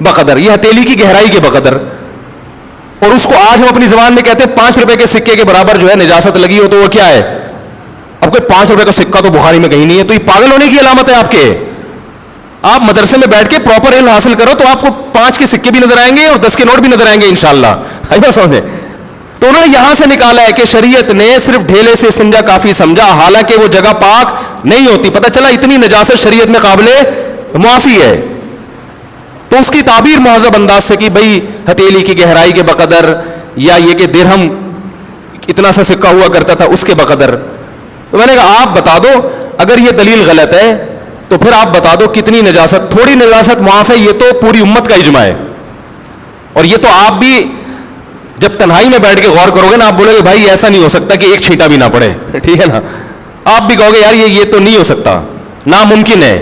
[SPEAKER 1] بقدر, یہ ہتھیلی کی گہرائی کے بقدر. اور اس کو آج ہم اپنی زبان میں کہتے ہیں 5 روپے کے سکے کے برابر جو ہے نجاست لگی ہو, تو وہ کیا ہے؟ اب کوئی 5 روپے کا سکہ تو بخاری میں کہیں نہیں ہے, تو یہ پاگل ہونے کی علامت ہے آپ کے. آپ مدرسے میں بیٹھ کے پراپر علم حاصل کرو تو آپ کو 5 کے سکے بھی نظر آئیں گے اور 10 کے نوٹ بھی نظر آئیں گے انشاءاللہ. سمجھے؟ تو انہوں نے یہاں سے نکالا ہے کہ شریعت نے صرف ڈھیلے سے استنجا کافی سمجھا, حالانکہ وہ جگہ پاک نہیں ہوتی. پتہ چلا اتنی نجاست شریعت میں قابل معافی ہے. تو اس کی تعبیر مہذب انداز سے کہ بھئی ہتھیلی کی گہرائی کے بقدر, یا یہ کہ درہم اتنا سا سکہ ہوا کرتا تھا اس کے بقدر. تو میں نے کہا آپ بتا دو, اگر یہ دلیل غلط ہے تو پھر آپ بتا دو کتنی نجاست, تھوڑی نجاست معاف ہے, یہ تو پوری امت کا اجماع ہے. اور یہ تو آپ بھی جب تنہائی میں بیٹھ کے غور کرو گے نا, آپ بولو گے بھائی ایسا نہیں ہو سکتا کہ ایک چھینٹا بھی نہ پڑے, ٹھیک ہے نا؟ آپ بھی کہو گے یار یہ تو نہیں ہو سکتا, ناممکن ہے.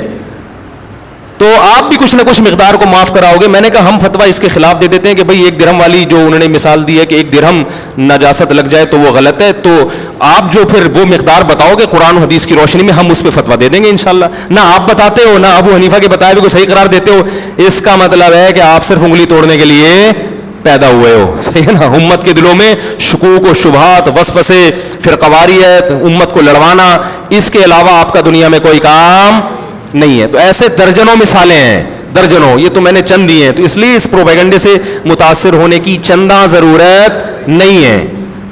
[SPEAKER 1] تو آپ بھی کچھ نہ کچھ مقدار کو معاف کراؤ گے. میں نے کہا ہم فتویٰ اس کے خلاف دے دیتے ہیں کہ بھئی 1 درہم والی جو انہوں نے مثال دی ہے کہ 1 درہم نجاست لگ جائے تو وہ غلط ہے. تو آپ جو پھر وہ مقدار بتاؤ گے قرآن و حدیث کی روشنی میں, ہم اس پہ فتویٰ دے دیں گے انشاءاللہ. نہ آپ بتاتے ہو نہ ابو حنیفہ کے بتائے بھی کو صحیح قرار دیتے ہو. اس کا مطلب ہے کہ آپ صرف انگلی توڑنے کے لیے پیدا ہوئے ہو, صحیح ہے نا؟ امت کے دلوں میں شکوک و شبہات, وسوسے, فرقواریت, امت کو لڑوانا, اس کے علاوہ آپ کا دنیا میں کوئی کام نہیں ہے. تو ایسے درجنوں مثالیں ہیں, درجنوں, یہ تو میں نے چند دی ہیں. تو اس لیے اس پروپیگنڈے سے متاثر ہونے کی چندہ ضرورت نہیں ہے.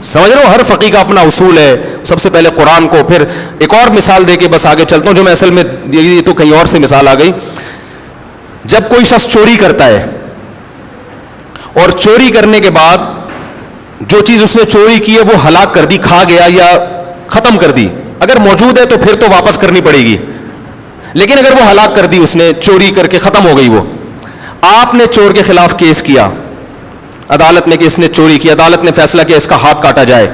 [SPEAKER 1] سمجھ رہے ہو؟ ہر فقی کا اپنا اصول ہے. سب سے پہلے قرآن کو, پھر ایک اور مثال دے کے بس آگے چلتا ہوں, جو میں اصل میں یہ تو کہیں اور سے مثال آ گئی. جب کوئی شخص چوری کرتا ہے اور چوری کرنے کے بعد جو چیز اس نے چوری کی ہے وہ ہلاک کر دی, کھا گیا یا ختم کر دی, اگر موجود ہے تو پھر تو واپس کرنی پڑے گی. لیکن اگر وہ ہلاک کر دی, اس نے چوری کر کے ختم ہو گئی, وہ آپ نے چور کے خلاف کیس کیا عدالت میں کہ اس نے چوری کی, عدالت نے فیصلہ کیا اس کا ہاتھ کاٹا جائے.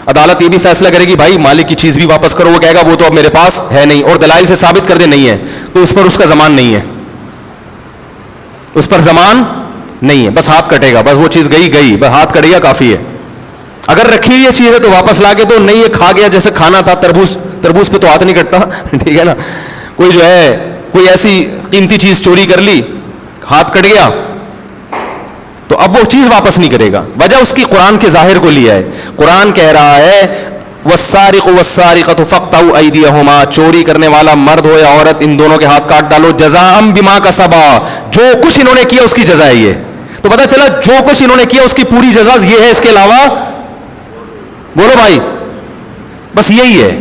[SPEAKER 1] عدالت یہ بھی فیصلہ کرے گی بھائی مالک کی چیز بھی واپس کرو, وہ کہے گا وہ تو اب میرے پاس ہے نہیں, اور دلائل سے ثابت کر دے نہیں ہے, تو اس پر اس کا ضمان نہیں ہے, اس پر ضمان نہیں ہے, بس ہاتھ کٹے گا, بس وہ چیز گئی, بس ہاتھ کٹے گا کافی ہے. اگر رکھی ہوئی چیز ہے تو واپس لا کے دو, نہیں ہے کھا گیا, جیسے کھانا تھا تربوز پہ تو ہاتھ نہیں کٹتا, ٹھیک ہے نا؟ کوئی جو ہے کوئی ایسی قیمتی چیز چوری کر لی, ہاتھ کٹ گیا, تو اب وہ چیز واپس نہیں کرے گا. وجہ اس کی قرآن کے ظاہر کو لیا ہے. قرآن کہہ رہا ہے والسارق والسارقۃ فاقطعوا ایدیہما, چوری کرنے والا مرد ہو یا عورت ان دونوں کے ہاتھ کاٹ ڈالو, جزاء بما کسبا, جو کچھ انہوں نے کیا اس کی جزا ہے یہ. تو پتہ چلا جو کچھ انہوں نے کیا اس کی پوری جزا یہ ہے, اس کے علاوہ بولو بھائی بس یہی ہے.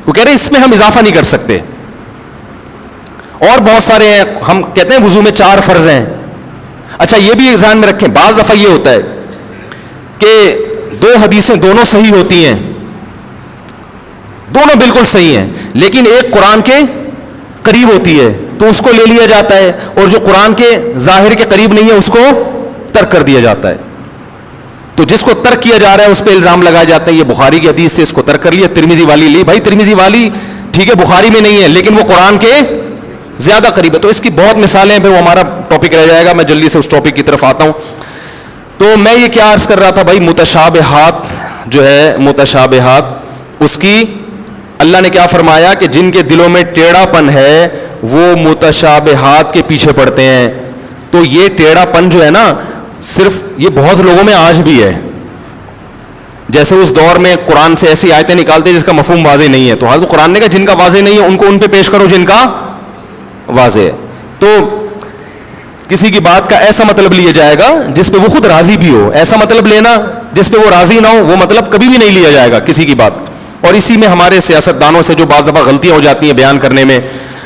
[SPEAKER 1] وہ کہہ رہے اس میں ہم اضافہ نہیں کر سکتے. اور بہت سارے ہیں, ہم کہتے ہیں وضو میں 4 فرض ہیں. اچھا یہ بھی ذہن میں رکھیں, بعض دفعہ یہ ہوتا ہے کہ دو حدیثیں دونوں صحیح ہوتی ہیں, دونوں بالکل صحیح ہیں, لیکن ایک قرآن کے قریب ہوتی ہے تو اس کو لے لیا جاتا ہے, اور جو قرآن کے ظاہر کے قریب نہیں ہے اس کو ترک کر دیا جاتا ہے. تو جس کو ترک کیا جا رہا ہے اس پہ الزام لگائے جاتے ہیں یہ بخاری کی حدیث سے اس کو ترک کر لیا, ترمذی والی لی. بھائی ترمذی والی ٹھیک ہے بخاری میں نہیں ہے لیکن وہ قرآن کے زیادہ قریب ہے. تو اس کی بہت مثالیں ہیں, پھر وہ ہمارا ٹاپک رہ جائے گا, میں جلدی سے اس ٹاپک کی طرف آتا ہوں. تو میں یہ کیا عرض کر رہا تھا بھائی, متشابہات جو ہے متشابہات اس کی اللہ نے کیا فرمایا کہ جن کے دلوں میں ٹیڑھا پن ہے وہ متشابہات کے پیچھے پڑتے ہیں. تو یہ ٹیڑھا پن جو ہے نا صرف یہ بہت لوگوں میں آج بھی ہے. جیسے اس دور میں قرآن سے ایسی آیتیں نکالتے ہیں جس کا مفہوم واضح نہیں ہے, تو حضرت قرآن نے کہا جن کا واضح نہیں ہے ان کو ان پہ پیش کرو جن کا واضح ہے. تو کسی کی بات کا ایسا مطلب لیا جائے گا جس پہ وہ خود راضی بھی ہو, ایسا مطلب لینا جس پہ وہ راضی نہ ہو وہ مطلب کبھی بھی نہیں لیا جائے گا کسی کی بات. اور اسی میں ہمارے سیاستدانوں سے جو بعض دفعہ غلطیاں ہو جاتی ہیں بیان کرنے میں,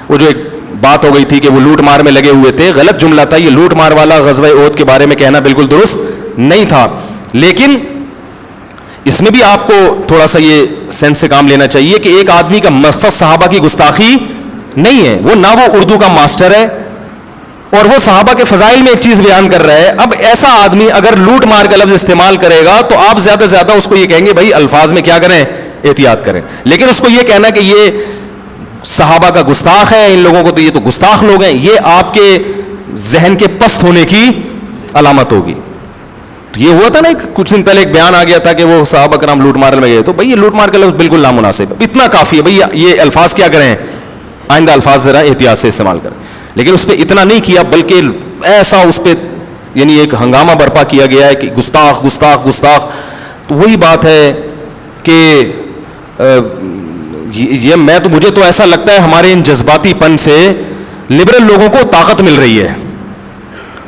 [SPEAKER 1] وہ جو ایک بات ہو گئی تھی کہ وہ لوٹ مار میں لگے ہوئے تھے, غلط جملہ تھا یہ لوٹ مار والا. غزوہ احد کے بارے میں کہنا بالکل درست نہیں تھا, لیکن اس میں بھی آپ کو تھوڑا سا یہ سینس سے کام لینا چاہیے کہ ایک آدمی کا مقصد صحابہ کی گستاخی نہیں ہے, وہ نہ وہ اردو کا ماسٹر ہے اور وہ صحابہ کے فضائل میں ایک چیز بیان کر رہا ہے. اب ایسا آدمی اگر لوٹ مار کا لفظ استعمال کرے گا تو آپ زیادہ سے زیادہ اس کو یہ کہیں گے بھائی الفاظ میں کیا کریں, احتیاط کریں. لیکن اس کو یہ کہنا کہ یہ صحابہ کا گستاخ ہے, ان لوگوں کو تو یہ تو گستاخ لوگ ہیں, یہ آپ کے ذہن کے پست ہونے کی علامت ہوگی. تو یہ ہوا تھا نا کچھ دن پہلے ایک بیان آ گیا تھا کہ وہ صحابہ کرام لوٹ مار میں گئے, تو بھائی یہ لوٹ مار کا لفظ بالکل نامناسب ہے, اتنا کافی ہے بھائی یہ الفاظ کیا کریں, آئندہ الفاظ ذرا احتیاط سے استعمال کریں. لیکن اس پہ اتنا نہیں کیا بلکہ ایسا اس پہ یعنی ایک ہنگامہ برپا کیا گیا ہے کہ گستاخ گستاخ گستاخ. تو وہی بات ہے کہ یہ مجھے تو ایسا لگتا ہے ہمارے ان جذباتی پن سے لبرل لوگوں کو طاقت مل رہی ہے.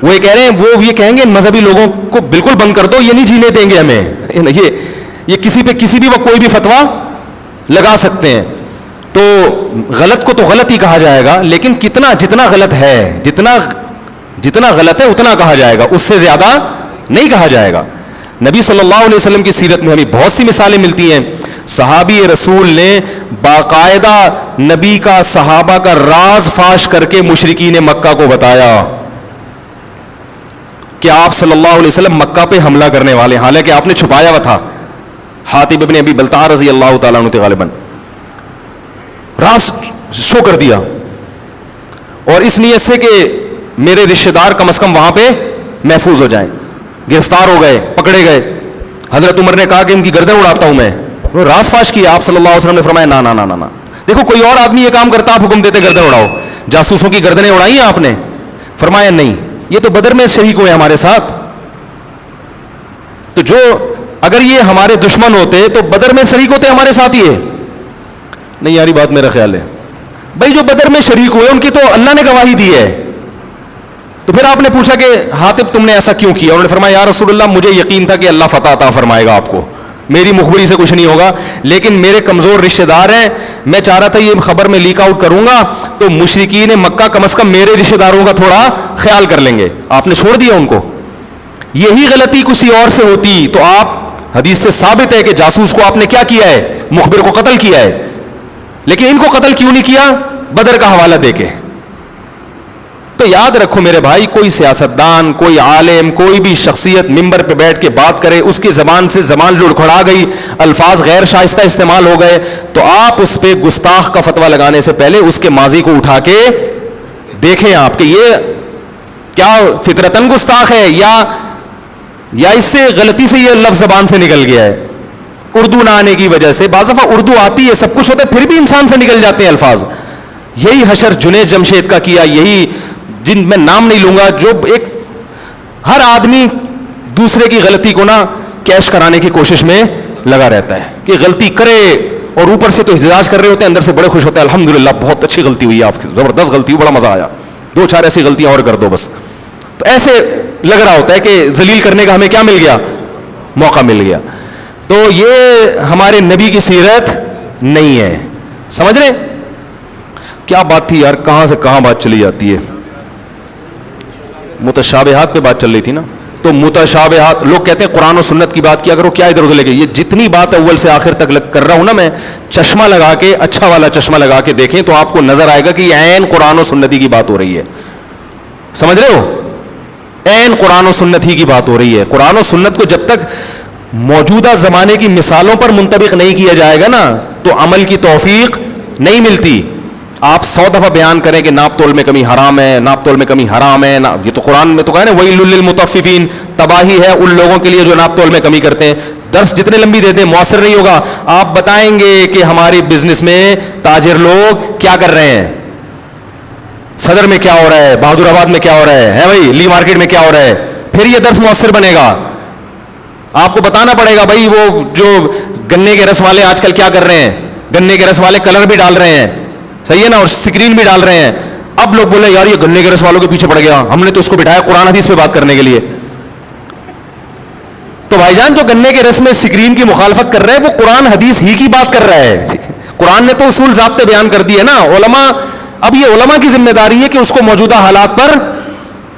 [SPEAKER 1] وہ یہ کہہ رہے ہیں, وہ یہ کہیں گے مذہبی لوگوں کو بالکل بند کر دو, یہ نہیں جینے دیں گے ہمیں, یہ کسی پہ کسی بھی وقت کوئی بھی فتویٰ لگا سکتے ہیں. تو غلط کو تو غلط ہی کہا جائے گا, لیکن جتنا غلط ہے جتنا غلط ہے اتنا کہا جائے گا, اس سے زیادہ نہیں کہا جائے گا. نبی صلی اللہ علیہ وسلم کی سیرت میں ہمیں بہت سی مثالیں ملتی ہیں. صحابی رسول نے باقاعدہ نبی کا صحابہ کا راز فاش کر کے مشرکین مکہ کو بتایا کہ آپ صلی اللہ علیہ وسلم مکہ پہ حملہ کرنے والے, حالانکہ آپ نے چھپایا ہوا تھا. حاتب ابن ابی بلتع رضی اللہ تعالیٰ عنہ غالباً راز شو کر دیا, اور اس نیت سے کہ میرے رشتہ دار کم از کم وہاں پہ محفوظ ہو جائیں. گرفتار ہو گئے, پکڑے گئے. حضرت عمر نے کہا کہ ان کی گردن اڑاتا ہوں میں. وہ راز فاش کیا, آپ صلی اللہ علیہ وسلم نے فرمایا نا نا نا نا, دیکھو کوئی اور آدمی یہ کام کرتا آپ حکم دیتے گردن اڑاؤ. جاسوسوں کی گردنیں اڑائی ہیں آپ نے؟ فرمایا نہیں, یہ تو بدر میں شریک ہوئے ہمارے ساتھ. تو جو اگر یہ ہمارے دشمن ہوتے تو بدر میں شریک ہوتے ہمارے ساتھ ہی ہے. نہیں یاری بات میرا خیال ہے بھائی, جو بدر میں شریک ہوئے ان کی تو اللہ نے گواہی دی ہے. تو پھر آپ نے پوچھا کہ حاتب تم نے ایسا کیوں کیا؟ انہوں نے فرمایا یا رسول اللہ مجھے یقین تھا کہ اللہ فتح عطا فرمائے گا آپ کو, میری مخبری سے کچھ نہیں ہوگا, لیکن میرے کمزور رشتہ دار ہیں, میں چاہ رہا تھا یہ خبر میں لیک آؤٹ کروں گا تو مشرکین مکہ کم از کم میرے رشتہ داروں کا تھوڑا خیال کر لیں گے. آپ نے چھوڑ دیا ان کو. یہی غلطی کسی اور سے ہوتی تو آپ, حدیث سے ثابت ہے کہ جاسوس کو آپ نے کیا کیا ہے, مخبر کو قتل کیا ہے, لیکن ان کو قتل کیوں نہیں کیا؟ بدر کا حوالہ دے کے. تو یاد رکھو میرے بھائی, کوئی سیاستدان, کوئی عالم, کوئی بھی شخصیت ممبر پہ بیٹھ کے بات کرے, اس کی زبان سے زبان لڑکھڑا گئی, الفاظ غیر شائستہ استعمال ہو گئے, تو آپ اس پہ گستاخ کا فتویٰ لگانے سے پہلے اس کے ماضی کو اٹھا کے دیکھیں آپ کہ یہ کیا فطرتاً گستاخ ہے یا اس سے غلطی سے یہ لفظ زبان سے نکل گیا ہے. اردو نہ آنے کی وجہ سے, بعض دفعہ اردو آتی ہے, سب کچھ ہوتا ہے, پھر بھی انسان سے نکل جاتے ہیں الفاظ. یہی حشر جنید جمشید کا کیا, یہی جن میں نام نہیں لوں گا, جو ایک ہر آدمی دوسرے کی غلطی کو نا کیش کرانے کی کوشش میں لگا رہتا ہے کہ غلطی کرے, اور اوپر سے تو احتجاج کر رہے ہوتے ہیں, اندر سے بڑے خوش ہوتے ہیں الحمدللہ بہت اچھی غلطی ہوئی آپ کی, زبردست غلطی ہوئی, بڑا مزہ آیا, 2-4 ایسی غلطیاں اور کر دو بس. تو ایسے لگ رہا ہوتا ہے کہ ذلیل کرنے کا ہمیں کیا مل گیا, موقع مل گیا. تو یہ ہمارے نبی کی سیرت نہیں ہے. سمجھ رہے کیا بات تھی یار, کہاں سے کہاں بات چلی جاتی ہے. متشابہات پہ بات چل رہی تھی نا, تو متشابہات لوگ کہتے ہیں قرآن و سنت کی بات کیا کرو, کیا ادھر ادھر لے کے, یہ جتنی بات اول سے آخر تک کر رہا ہوں نا میں, چشمہ لگا کے, اچھا والا چشمہ لگا کے دیکھیں تو آپ کو نظر آئے گا کہ یہ عین قرآن و سنتی کی بات ہو رہی ہے. سمجھ رہے ہو, عین قرآن و سنت ہی کی بات ہو رہی ہے. قرآن و سنت کو جب تک موجودہ زمانے کی مثالوں پر منطبق نہیں کیا جائے گا نا تو عمل کی توفیق نہیں ملتی. آپ 100 دفعہ بیان کریں کہ ناپ تول میں کمی حرام ہے, ناپ تول میں کمی حرام ہے, یہ تو قرآن میں تو کہا ہے نا ویل للمطففین, تباہی ہے ان لوگوں کے لیے جو ناپ تول میں کمی کرتے ہیں. درس جتنے لمبی دیتے ہیں مؤثر نہیں ہوگا. آپ بتائیں گے کہ ہماری بزنس میں تاجر لوگ کیا کر رہے ہیں, صدر میں کیا ہو رہا ہے, بہادر آباد میں کیا ہو رہا ہے بھائی, لی مارکیٹ میں کیا ہو رہا ہے, پھر یہ درس مؤثر بنے گا. آپ کو بتانا پڑے گا بھائی وہ جو گنے کے رس والے آج کل کیا کر رہے ہیں, گنے کے رس والے کلر بھی ڈال رہے ہیں, صحیح ہے نا, اور اسکرین بھی ڈال رہے ہیں. اب لوگ بولے یار یہ گنے کے رس والوں کے پیچھے پڑ گیا, ہم نے تو اس کو بٹھایا قرآن حدیث پہ بات کرنے کے لیے. تو بھائی جان جو گنے کے رس میں اسکرین کی مخالفت کر رہے ہیں وہ قرآن حدیث ہی کی بات کر رہا ہے. قرآن نے تو اصول ضابطے بیان کر دیے نا. علماء, اب یہ علماء کی ذمہ داری ہے کہ اس کو موجودہ حالات پر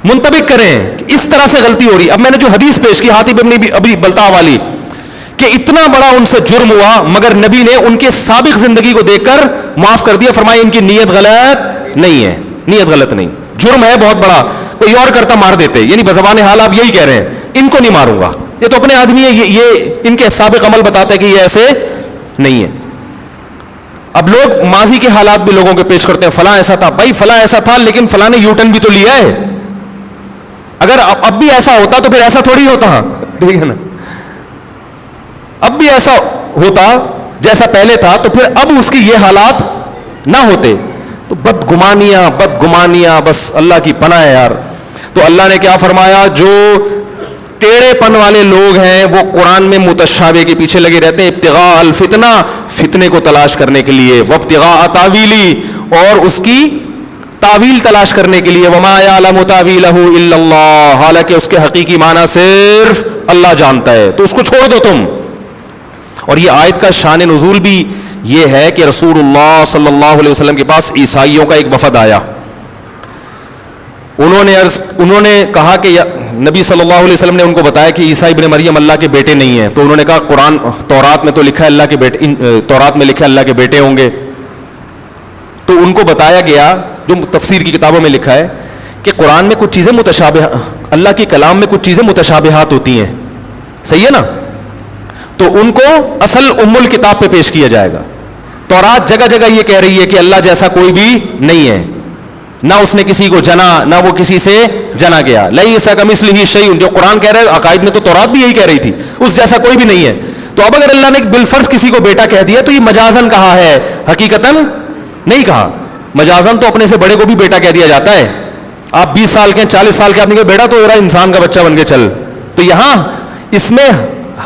[SPEAKER 1] منطبق کریں. اس طرح سے غلطی ہو رہی. اب میں نے جو حدیث پیش کی حاتب ابن ابی بلتع والی, کہ اتنا بڑا ان سے جرم ہوا مگر نبی نے ان کے سابق زندگی کو دیکھ کر معاف کر دیا, فرمایا ان کی نیت غلط نہیں ہے, نیت غلط نہیں, جرم ہے بہت بڑا, کوئی اور کرتا مار دیتے. یعنی بزبان حال آپ یہی کہہ رہے ہیں, ان کو نہیں ماروں گا, یہ تو اپنے آدمی ہے, یہ ان کے سابق عمل بتاتا ہے کہ یہ ایسے نہیں ہے. اب لوگ ماضی کے حالات بھی لوگوں کے پیش کرتے ہیں, فلاں ایسا تھا. بھائی فلاں ایسا تھا لیکن فلاں نے یو ٹرن بھی تو لیا ہے. اگر اب بھی ایسا ہوتا تو پھر ایسا تھوڑی ہوتا, ٹھیک ہے نا, اب بھی ایسا ہوتا جیسا پہلے تھا تو پھر اب اس کی یہ حالات نہ ہوتے. تو بدگمانیاں بس اللہ کی پناہ ہے یار. تو اللہ نے کیا فرمایا, جو ٹیڑے پن والے لوگ ہیں وہ قرآن میں متشابہ کے پیچھے لگے رہتے ہیں, ابتغاء الفتنہ, فتنے کو تلاش کرنے کے لیے, وابتغاء تاویلی, اور اس کی تعویل تلاش کرنے کے لیے, وما یعلم تاویلہ الا اللہ, حالانکہ اس کے حقیقی معنی صرف اللہ جانتا ہے. تو اس کو چھوڑ دو تم. اور یہ آیت کا شان نزول بھی یہ ہے کہ رسول اللہ صلی اللہ علیہ وسلم کے پاس عیسائیوں کا ایک وفد آیا. انہوں نے کہا کہ نبی صلی اللہ علیہ وسلم نے ان کو بتایا کہ عیسیٰ ابن مریم اللہ کے بیٹے نہیں ہیں. تو انہوں نے کہا قرآن تورات میں تو لکھا ہے اللہ کے بیٹے, تورات میں لکھا ہے اللہ کے بیٹے ہوں گے. تو ان کو بتایا گیا جو تفسیر کی کتابوں میں لکھا ہے کہ قرآن میں کچھ چیزیں متشابہ, اللہ کے کلام میں کچھ چیزیں متشابہات ہوتی ہیں, صحیح ہے نا. تو ان کو اصل ام الکتاب پہ پیش کیا جائے گا. تورات جگہ جگہ یہ کہہ رہی ہے کہ اللہ جیسا کوئی بھی نہیں ہے, نہ اس نے کسی کو جنا نہ وہ کسی سے جنا گیا. لیس کمثلہ شیء, جو قرآن کہہ رہا ہے عقائد میں تو تورات بھی یہی کہہ رہی تھی, اس جیسا کوئی بھی نہیں ہے. تو اب اگر اللہ نے بالفرض کسی کو بیٹا کہہ دیا تو یہ مجازن کہا ہے, حقیقتاً نہیں کہا. مجازن تو اپنے سے بڑے کو بھی بیٹا کہہ دیا جاتا ہے. آپ 20 سال کے 40 سال کے, آپ نے کہا بیٹا تو ذرا انسان کا بچہ بن کے چل. تو یہاں اس میں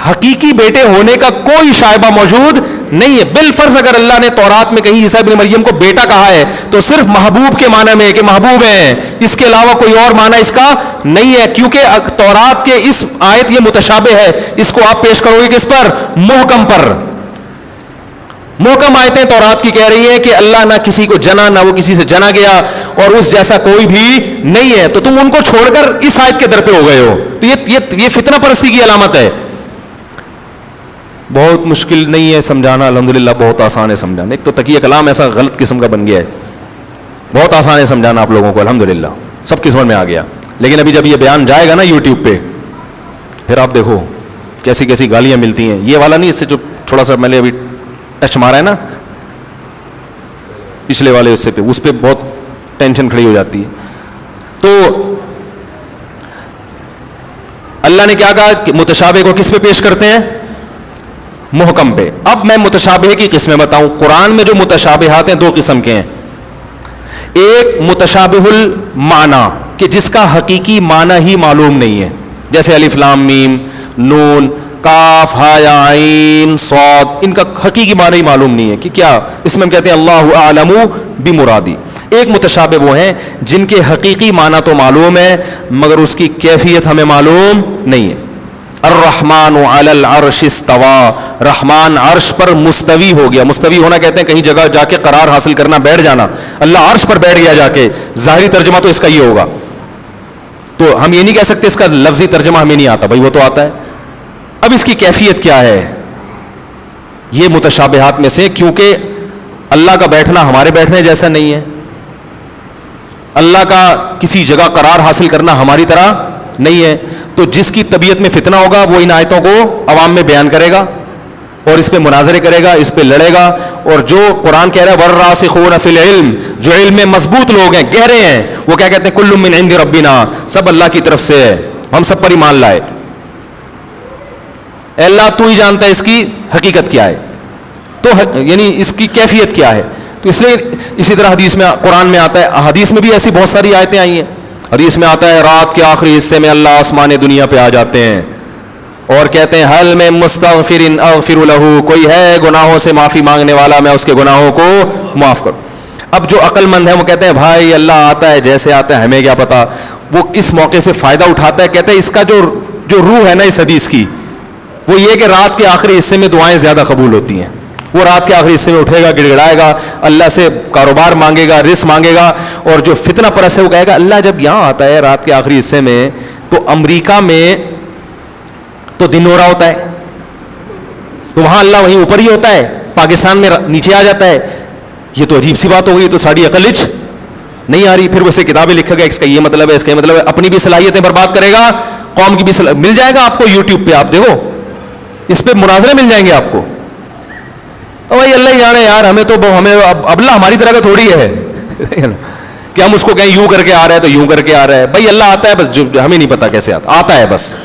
[SPEAKER 1] حقیقی بیٹے ہونے کا کوئی شائبہ موجود نہیں ہے. بالفرض اگر اللہ نے تورات میں کہیں عیسیٰ ابن مریم کو بیٹا کہا ہے تو صرف محبوب کے معنی میں کہ محبوب ہیں, اس کے علاوہ کوئی اور معنی اس کا نہیں ہے. کیونکہ تورات کے اس آیت یہ متشابہ ہے, اس کو آپ پیش کرو گے کس پر, محکم پر. محکم آیتیں تورات کی کہہ رہی ہیں کہ اللہ نہ کسی کو جنا نہ وہ کسی سے جنا گیا اور اس جیسا کوئی بھی نہیں ہے. تو تم ان کو چھوڑ کر اس آیت کے در پہ ہو گئے ہو. تو یہ فتنہ پرستی کی علامت ہے. بہت مشکل نہیں ہے سمجھانا, الحمدللہ بہت آسان ہے سمجھانا. ایک تو تقیہ کلام ایسا غلط قسم کا بن گیا ہے, بہت آسان ہے سمجھانا آپ لوگوں کو, الحمدللہ سب کی سمجھ میں آ گیا. لیکن ابھی جب یہ بیان جائے گا نا یوٹیوب پہ, پھر آپ دیکھو کیسی کیسی گالیاں ملتی ہیں. یہ والا نہیں, اس سے جو تھوڑا سا میں نے ابھی ٹچ مارا ہے نا پچھلے والے اس پہ بہت ٹینشن کھڑی ہو جاتی ہے. تو اللہ نے کیا کہا کہ متشابہ کو کس پہ پیش کرتے ہیں, محکم پہ. اب میں متشابہ کی قسمیں بتاؤں. قرآن میں جو متشابہات ہیں 2 قسم کے ہیں. ایک متشابہ المعنی کہ جس کا حقیقی معنی ہی معلوم نہیں ہے, جیسے الف لام میم نون کاف ہا یا عین صاد, ان کا حقیقی معنی ہی معلوم نہیں ہے کہ کیا. اس میں ہم کہتے ہیں اللہ اعلم بمرادی. ایک متشابہ وہ ہیں جن کے حقیقی معنی تو معلوم ہے مگر اس کی کیفیت ہمیں معلوم نہیں ہے. الرحمن علی العرش استوى, رحمان عرش پر مستوی ہو گیا. مستوی ہونا کہتے ہیں کہیں جگہ جا کے قرار حاصل کرنا, بیٹھ جانا. اللہ عرش پر بیٹھ گیا جا کے, ظاہری ترجمہ تو اس کا یہ ہوگا. تو ہم یہ نہیں کہہ سکتے اس کا لفظی ترجمہ ہمیں نہیں آتا، بھائی وہ تو آتا ہے. اب اس کی کیفیت کیا ہے؟ یہ متشابہات میں سے، کیونکہ اللہ کا بیٹھنا ہمارے بیٹھنے جیسا نہیں ہے، اللہ کا کسی جگہ قرار حاصل کرنا ہماری طرح نہیں ہے، تو جس کی طبیعت میں فتنہ ہوگا وہ ان آیتوں کو عوام میں بیان کرے گا اور اس پہ مناظرے کرے گا، اس پہ لڑے گا. اور جو قرآن کہہ رہا ہے والراسخون فی العلم، جو علم میں مضبوط لوگ ہیں، گہرے ہیں، وہ کیا کہتے ہیں؟ کل من عند ربنا، سب اللہ کی طرف سے ہے، ہم سب پر ایمان لائے. اے اللہ تو ہی جانتا ہے اس کی حقیقت کیا ہے، تو یعنی اس کی کیفیت کیا ہے. تو اس لیے اسی طرح حدیث میں، قرآن میں آتا ہے، حدیث میں بھی ایسی بہت ساری آیتیں آئی ہیں. حدیث میں آتا ہے رات کے آخری حصے میں اللہ آسمان دنیا پہ آ جاتے ہیں اور کہتے ہیں حل میں مستغفر اغفر لہ، کوئی ہے گناہوں سے معافی مانگنے والا، میں اس کے گناہوں کو معاف کروں. اب جو عقل مند ہے وہ کہتے ہیں بھائی اللہ آتا ہے جیسے آتا ہے، ہمیں کیا پتا. وہ اس موقع سے فائدہ اٹھاتا ہے، کہتا ہے اس کا جو روح ہے نا اس حدیث کی، وہ یہ کہ رات کے آخری حصے میں دعائیں زیادہ قبول ہوتی ہیں. وہ رات کے آخری حصے میں اٹھے گا، گڑ گڑائے گا، اللہ سے کاروبار مانگے گا، رزق مانگے گا. اور جو فتنہ پرست ہے وہ کہے گا اللہ جب یہاں آتا ہے رات کے آخری حصے میں، تو امریکہ میں تو دن ہو رہا ہوتا ہے، تو وہاں اللہ وہیں اوپر ہی ہوتا ہے، پاکستان میں نیچے آ جاتا ہے. یہ تو عجیب سی بات ہو گئی، تو ساری عقل نہیں آ رہی. پھر اسے کتابیں لکھے گا، اس کا یہ مطلب ہے، اس کا یہ مطلب ہے، اپنی بھی صلاحیتیں برباد کرے گا، قوم کی بھی مل جائے گا آپ کو یوٹیوب پہ، آپ دیکھو اس پہ مناظرے مل جائیں گے آپ کو. بھائی اللہ ہی جانے یار، ہمیں تو ہمیں اب اللہ ہماری طرح کا تھوڑی ہے کہ ہم اس کو کہیں یوں کر کے آ رہا ہے تو یوں کر کے آ رہا ہے. بھائی اللہ آتا ہے بس، جو ہمیں نہیں پتا کیسے آتا ہے بس.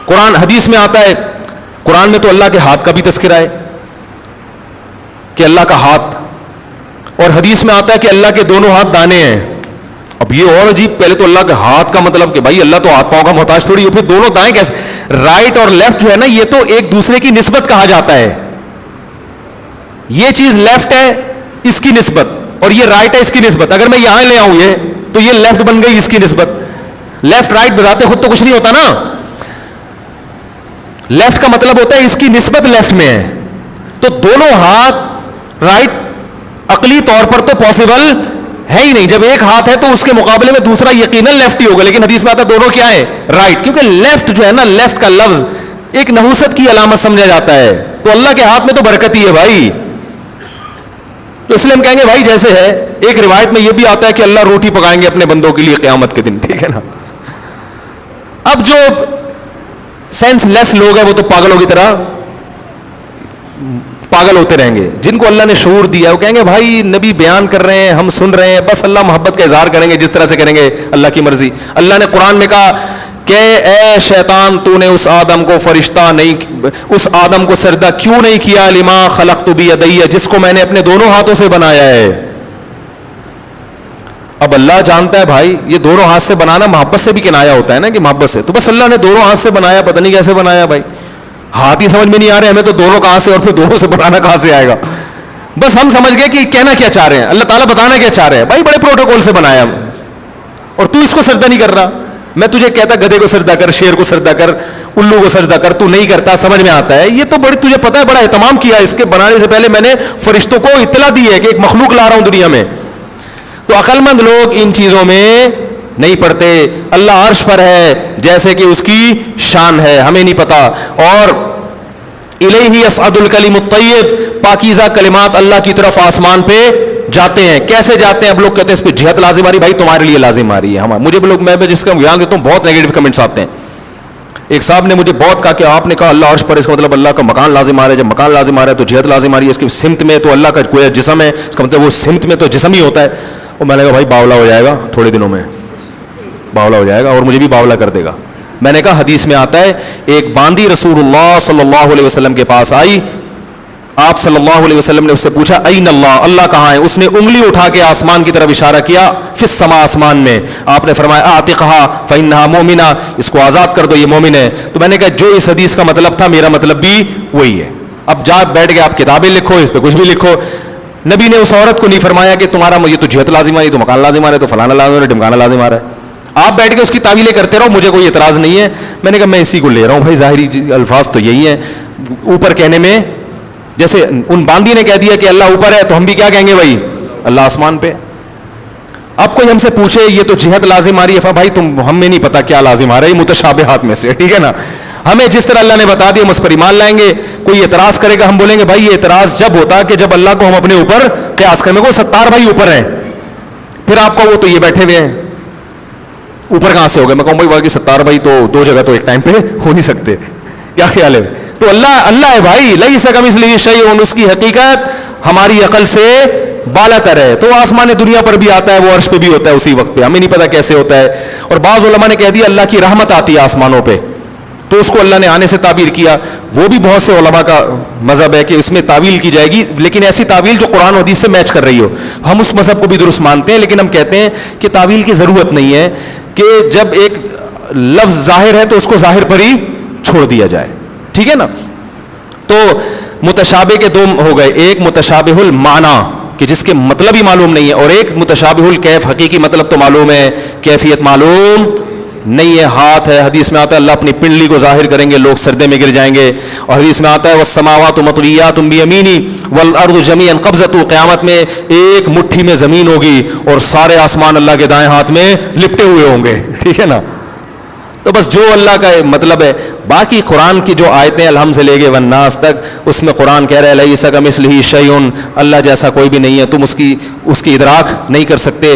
[SPEAKER 1] قرآن حدیث میں آتا ہے، قرآن میں تو اللہ کے ہاتھ کا بھی تذکرہ ہے کہ اللہ کا ہاتھ، اور حدیث میں آتا ہے کہ اللہ کے دونوں ہاتھ دانے ہیں. اب یہ اور عجیب، پہلے تو اللہ کے ہاتھ کا مطلب کہ بھائی اللہ تو ہاتھ پاؤں کا محتاج تھوڑی ہے، پھر دونوں دائیں کیسے؟ رائٹ اور لیفٹ جو ہے نا، یہ تو ایک دوسرے کی نسبت کہا جاتا ہے. یہ چیز لیفٹ ہے اس کی نسبت، اور یہ رائٹ ہے اس کی نسبت. اگر میں یہاں لے آؤں یہ، تو یہ لیفٹ بن گئی اس کی نسبت. لیفٹ رائٹ بذات خود تو کچھ نہیں ہوتا نا، لیفٹ کا مطلب ہوتا ہے اس کی نسبت لیفٹ میں ہے. تو دونوں ہاتھ رائٹ عقلی طور پر تو پاسبل ہے ہی نہیں. جب ایک ہاتھ ہے تو اس کے مقابلے میں دوسرا یقیناً لیفٹ ہی ہوگا، لیکن حدیث میں آتا ہے دونوں کیا ہے؟ رائٹ. کیونکہ لیفٹ جو ہے نا، لیفٹ کا لفظ ایک نحوست کی علامت سمجھا جاتا ہے. تو اللہ کے ہاتھ میں تو برکت ہی ہے بھائی. تو اس لیے ہم کہیں گے بھائی جیسے ہے. ایک روایت میں یہ بھی آتا ہے کہ اللہ روٹی پکائیں گے اپنے بندوں کے لیے قیامت کے دن، ٹھیک ہے نا. اب جو سینس لیس لوگ ہیں وہ تو پاگلوں کی طرح پاگل ہوتے رہیں گے. جن کو اللہ نے شعور دیا وہ کہیں گے بھائی نبی بیان کر رہے ہیں، ہم سن رہے ہیں، بس اللہ محبت کا اظہار کریں گے جس طرح سے کریں گے، اللہ کی مرضی. اللہ نے قرآن میں کہا کہ اے شیطان تو نے اس آدم کو فرشتہ نہیں، اس آدم کو سجدہ کیوں نہیں کیا، لما خلقت بیدی، جس کو میں نے اپنے دونوں ہاتھوں سے بنایا ہے. اب اللہ جانتا ہے بھائی یہ دونوں ہاتھ سے بنانا محبت سے بھی کنایا ہوتا ہے نا، کہ محبت سے. تو بس اللہ نے دونوں ہاتھ سے بنایا، پتہ نہیں کیسے بنایا بھائی، ہاتھ ہی سمجھ میں نہیں آ رہے ہمیں تو دونوں کہاں سے، اور پھر دونوں سے بنانا کہاں سے آئے گا. بس ہم سمجھ گئے کہ کہنا کیا چاہ رہے ہیں، اللہ تعالیٰ بتانا کیا چاہ رہے ہیں. بھائی بڑے پروٹوکول سے بنایا ہم، اور تو اس کو سجدہ نہیں کر رہا. میں تجھے کہتا گدھے کو سجدہ کر، شیر کو سجدہ کر، الو کو سجدہ کر، تو نہیں کرتا. سمجھ میں آتا ہے یہ تو بڑی، تجھے پتا ہے بڑا اہتمام کیا اس کے بنانے سے پہلے میں نے فرشتوں کو اطلاع دی ہے کہ ایک مخلوق لا رہا ہوں دنیا میں. تو عقل مند لوگ ان چیزوں میں نہیں پڑتے. اللہ عرش پر ہے جیسے کہ اس کی شان ہے، ہمیں نہیں پتا. اور الیہ یصعد الکلم الطیب، پاکیزہ کلمات اللہ کی طرف آسمان پہ جاتے ہیں. کیسے جاتے ہیں؟ اب لوگ کہتے ہیں اس پہ جہت لازم آ رہی. بھائی تمہارے لیے لازم آ رہی ہے، ہمارے مجھے بھی لوگ، میں جس کا بیان دیتا ہوں بہت نیگیٹو کمنٹس آتے ہیں. ایک صاحب نے مجھے بہت کہا کہ آپ نے کہا اللہ عرش پر، اس کا مطلب اللہ کا مکان لازم آ رہا ہے. جب مکان لازم آ رہا ہے تو جہت لازم آ رہی ہے. اس کی سمت میں تو اللہ کا کوئی جسم ہے، اس کا مطلب وہ سمت میں تو جسم ہی ہوتا ہے. اور میں نے کہا بھائی باولا ہو جائے گا تھوڑے دنوں میں، باولا ہو جائے گا اور مجھے بھی باولا کر دے گا. میں نے کہا حدیث میں آتا ہے ایک باندی رسول اللہ صلی اللہ علیہ وسلم کے پاس آئی. آپ صلی اللہ علیہ وسلم نے اس سے پوچھا این اللہ، اللہ کہاں ہے؟ اس نے انگلی اٹھا کے آسمان کی طرف اشارہ کیا، فی السماء، آسمان میں. آپ نے فرمایا اعتقھا فانھا مومنہ، اس کو آزاد کر دو یہ مومن ہے. تو میں نے کہا جو اس حدیث کا مطلب تھا میرا مطلب بھی وہی ہے. اب جا بیٹھ کے آپ کتابیں لکھو، اس پہ کچھ بھی لکھو. نبی نے اس عورت کو نہیں فرمایا کہ تمہارا یہ تو جہت لازم آ رہی، تو مکان لازم آ رہا ہے، تو فلانا لازم آ رہا ہے، ڈمکانا لازم آ رہا ہے. آپ بیٹھ کے اس کی تعویلیں کرتے رہو، مجھے کوئی اعتراض نہیں ہے. میں نے کہا میں اسی کو لے رہا ہوں بھائی، ظاہری الفاظ تو یہی ہیں. اوپر کہنے میں جیسے ان باندی نے کہہ دیا کہ اللہ اوپر ہے، تو ہم بھی کیا کہیں گے بھائی؟ اللہ آسمان پہ. اب کوئی ہم سے پوچھے یہ تو جہت لازم آ رہی ہے، بھائی تم ہمیں نہیں پتا کیا لازم آ رہا ہے، یہ متشابہات میں سے، ٹھیک ہے نا. ہمیں جس طرح اللہ نے بتا دیا ہم اس پر ایمان لائیں گے. کوئی اعتراض کرے گا ہم بولیں گے بھائی یہ اعتراض جب ہوتا کہ جب اللہ کو ہم اپنے اوپر قیاس کریں. کو ستار بھائی اوپر ہیں، پھر آپ کو وہ تو یہ بیٹھے ہوئے ہیں، اوپر کہاں سے ہو گئے؟ میں کہوں بھائی باقی ستار بھائی تو دو جگہ تو ایک ٹائم پہ ہو نہیں سکتے. کیا خیال ہے؟ تو اللہ ہے بھائی، لیس کمثلہ شیء، اس کی حقیقت ہماری عقل سے بالا تر ہے. تو آسمان دنیا پر بھی آتا ہے، وہ عرش پہ بھی ہوتا ہے اسی وقت پہ، ہمیں نہیں پتا کیسے ہوتا ہے. اور بعض علماء نے کہہ دیا اللہ کی رحمت آتی ہے آسمانوں پہ، تو اس کو اللہ نے آنے سے تعبیر کیا. وہ بھی بہت سے علماء کا مذہب ہے کہ اس میں تعویل کی جائے گی، لیکن ایسی تعویل جو قرآن و حدیث سے میچ کر رہی ہو. ہم اس مذہب کو بھی درست مانتے ہیں، لیکن ہم کہتے ہیں کہ تعویل کی ضرورت نہیں ہے، کہ جب ایک لفظ ظاہر ہے تو اس کو ظاہر پر ہی چھوڑ دیا جائے، ٹھیک ہے نا. تو متشابہ کے دو ہو گئے، ایک متشابہ المعنی کہ جس کے مطلب ہی معلوم نہیں ہے، اور ایک متشابہ الکیف، حقیقی مطلب تو معلوم ہے، کیفیت معلوم نہیں ہے. ہاتھ ہے، حدیث میں آتا ہے اللہ اپنی پنڈلی کو ظاہر کریں گے، لوگ سردے میں گر جائیں گے. اور حدیث میں آتا ہے والسماوات مطویات بیمینی والارض جمیعا قبضۃ، قیامت میں ایک مٹھی میں زمین ہوگی اور سارے آسمان اللہ کے دائیں ہاتھ میں لپٹے ہوئے ہوں گے، ٹھیک ہے نا. تو بس جو اللہ کا مطلب ہے. باقی قرآن کی جو آیتیں الحم سے لے کے والناس تک، اس میں قرآن کہہ رہا ہے لیس کمثلہ شیء، اللہ جیسا کوئی بھی نہیں ہے، تم اس کی ادراک نہیں کر سکتے.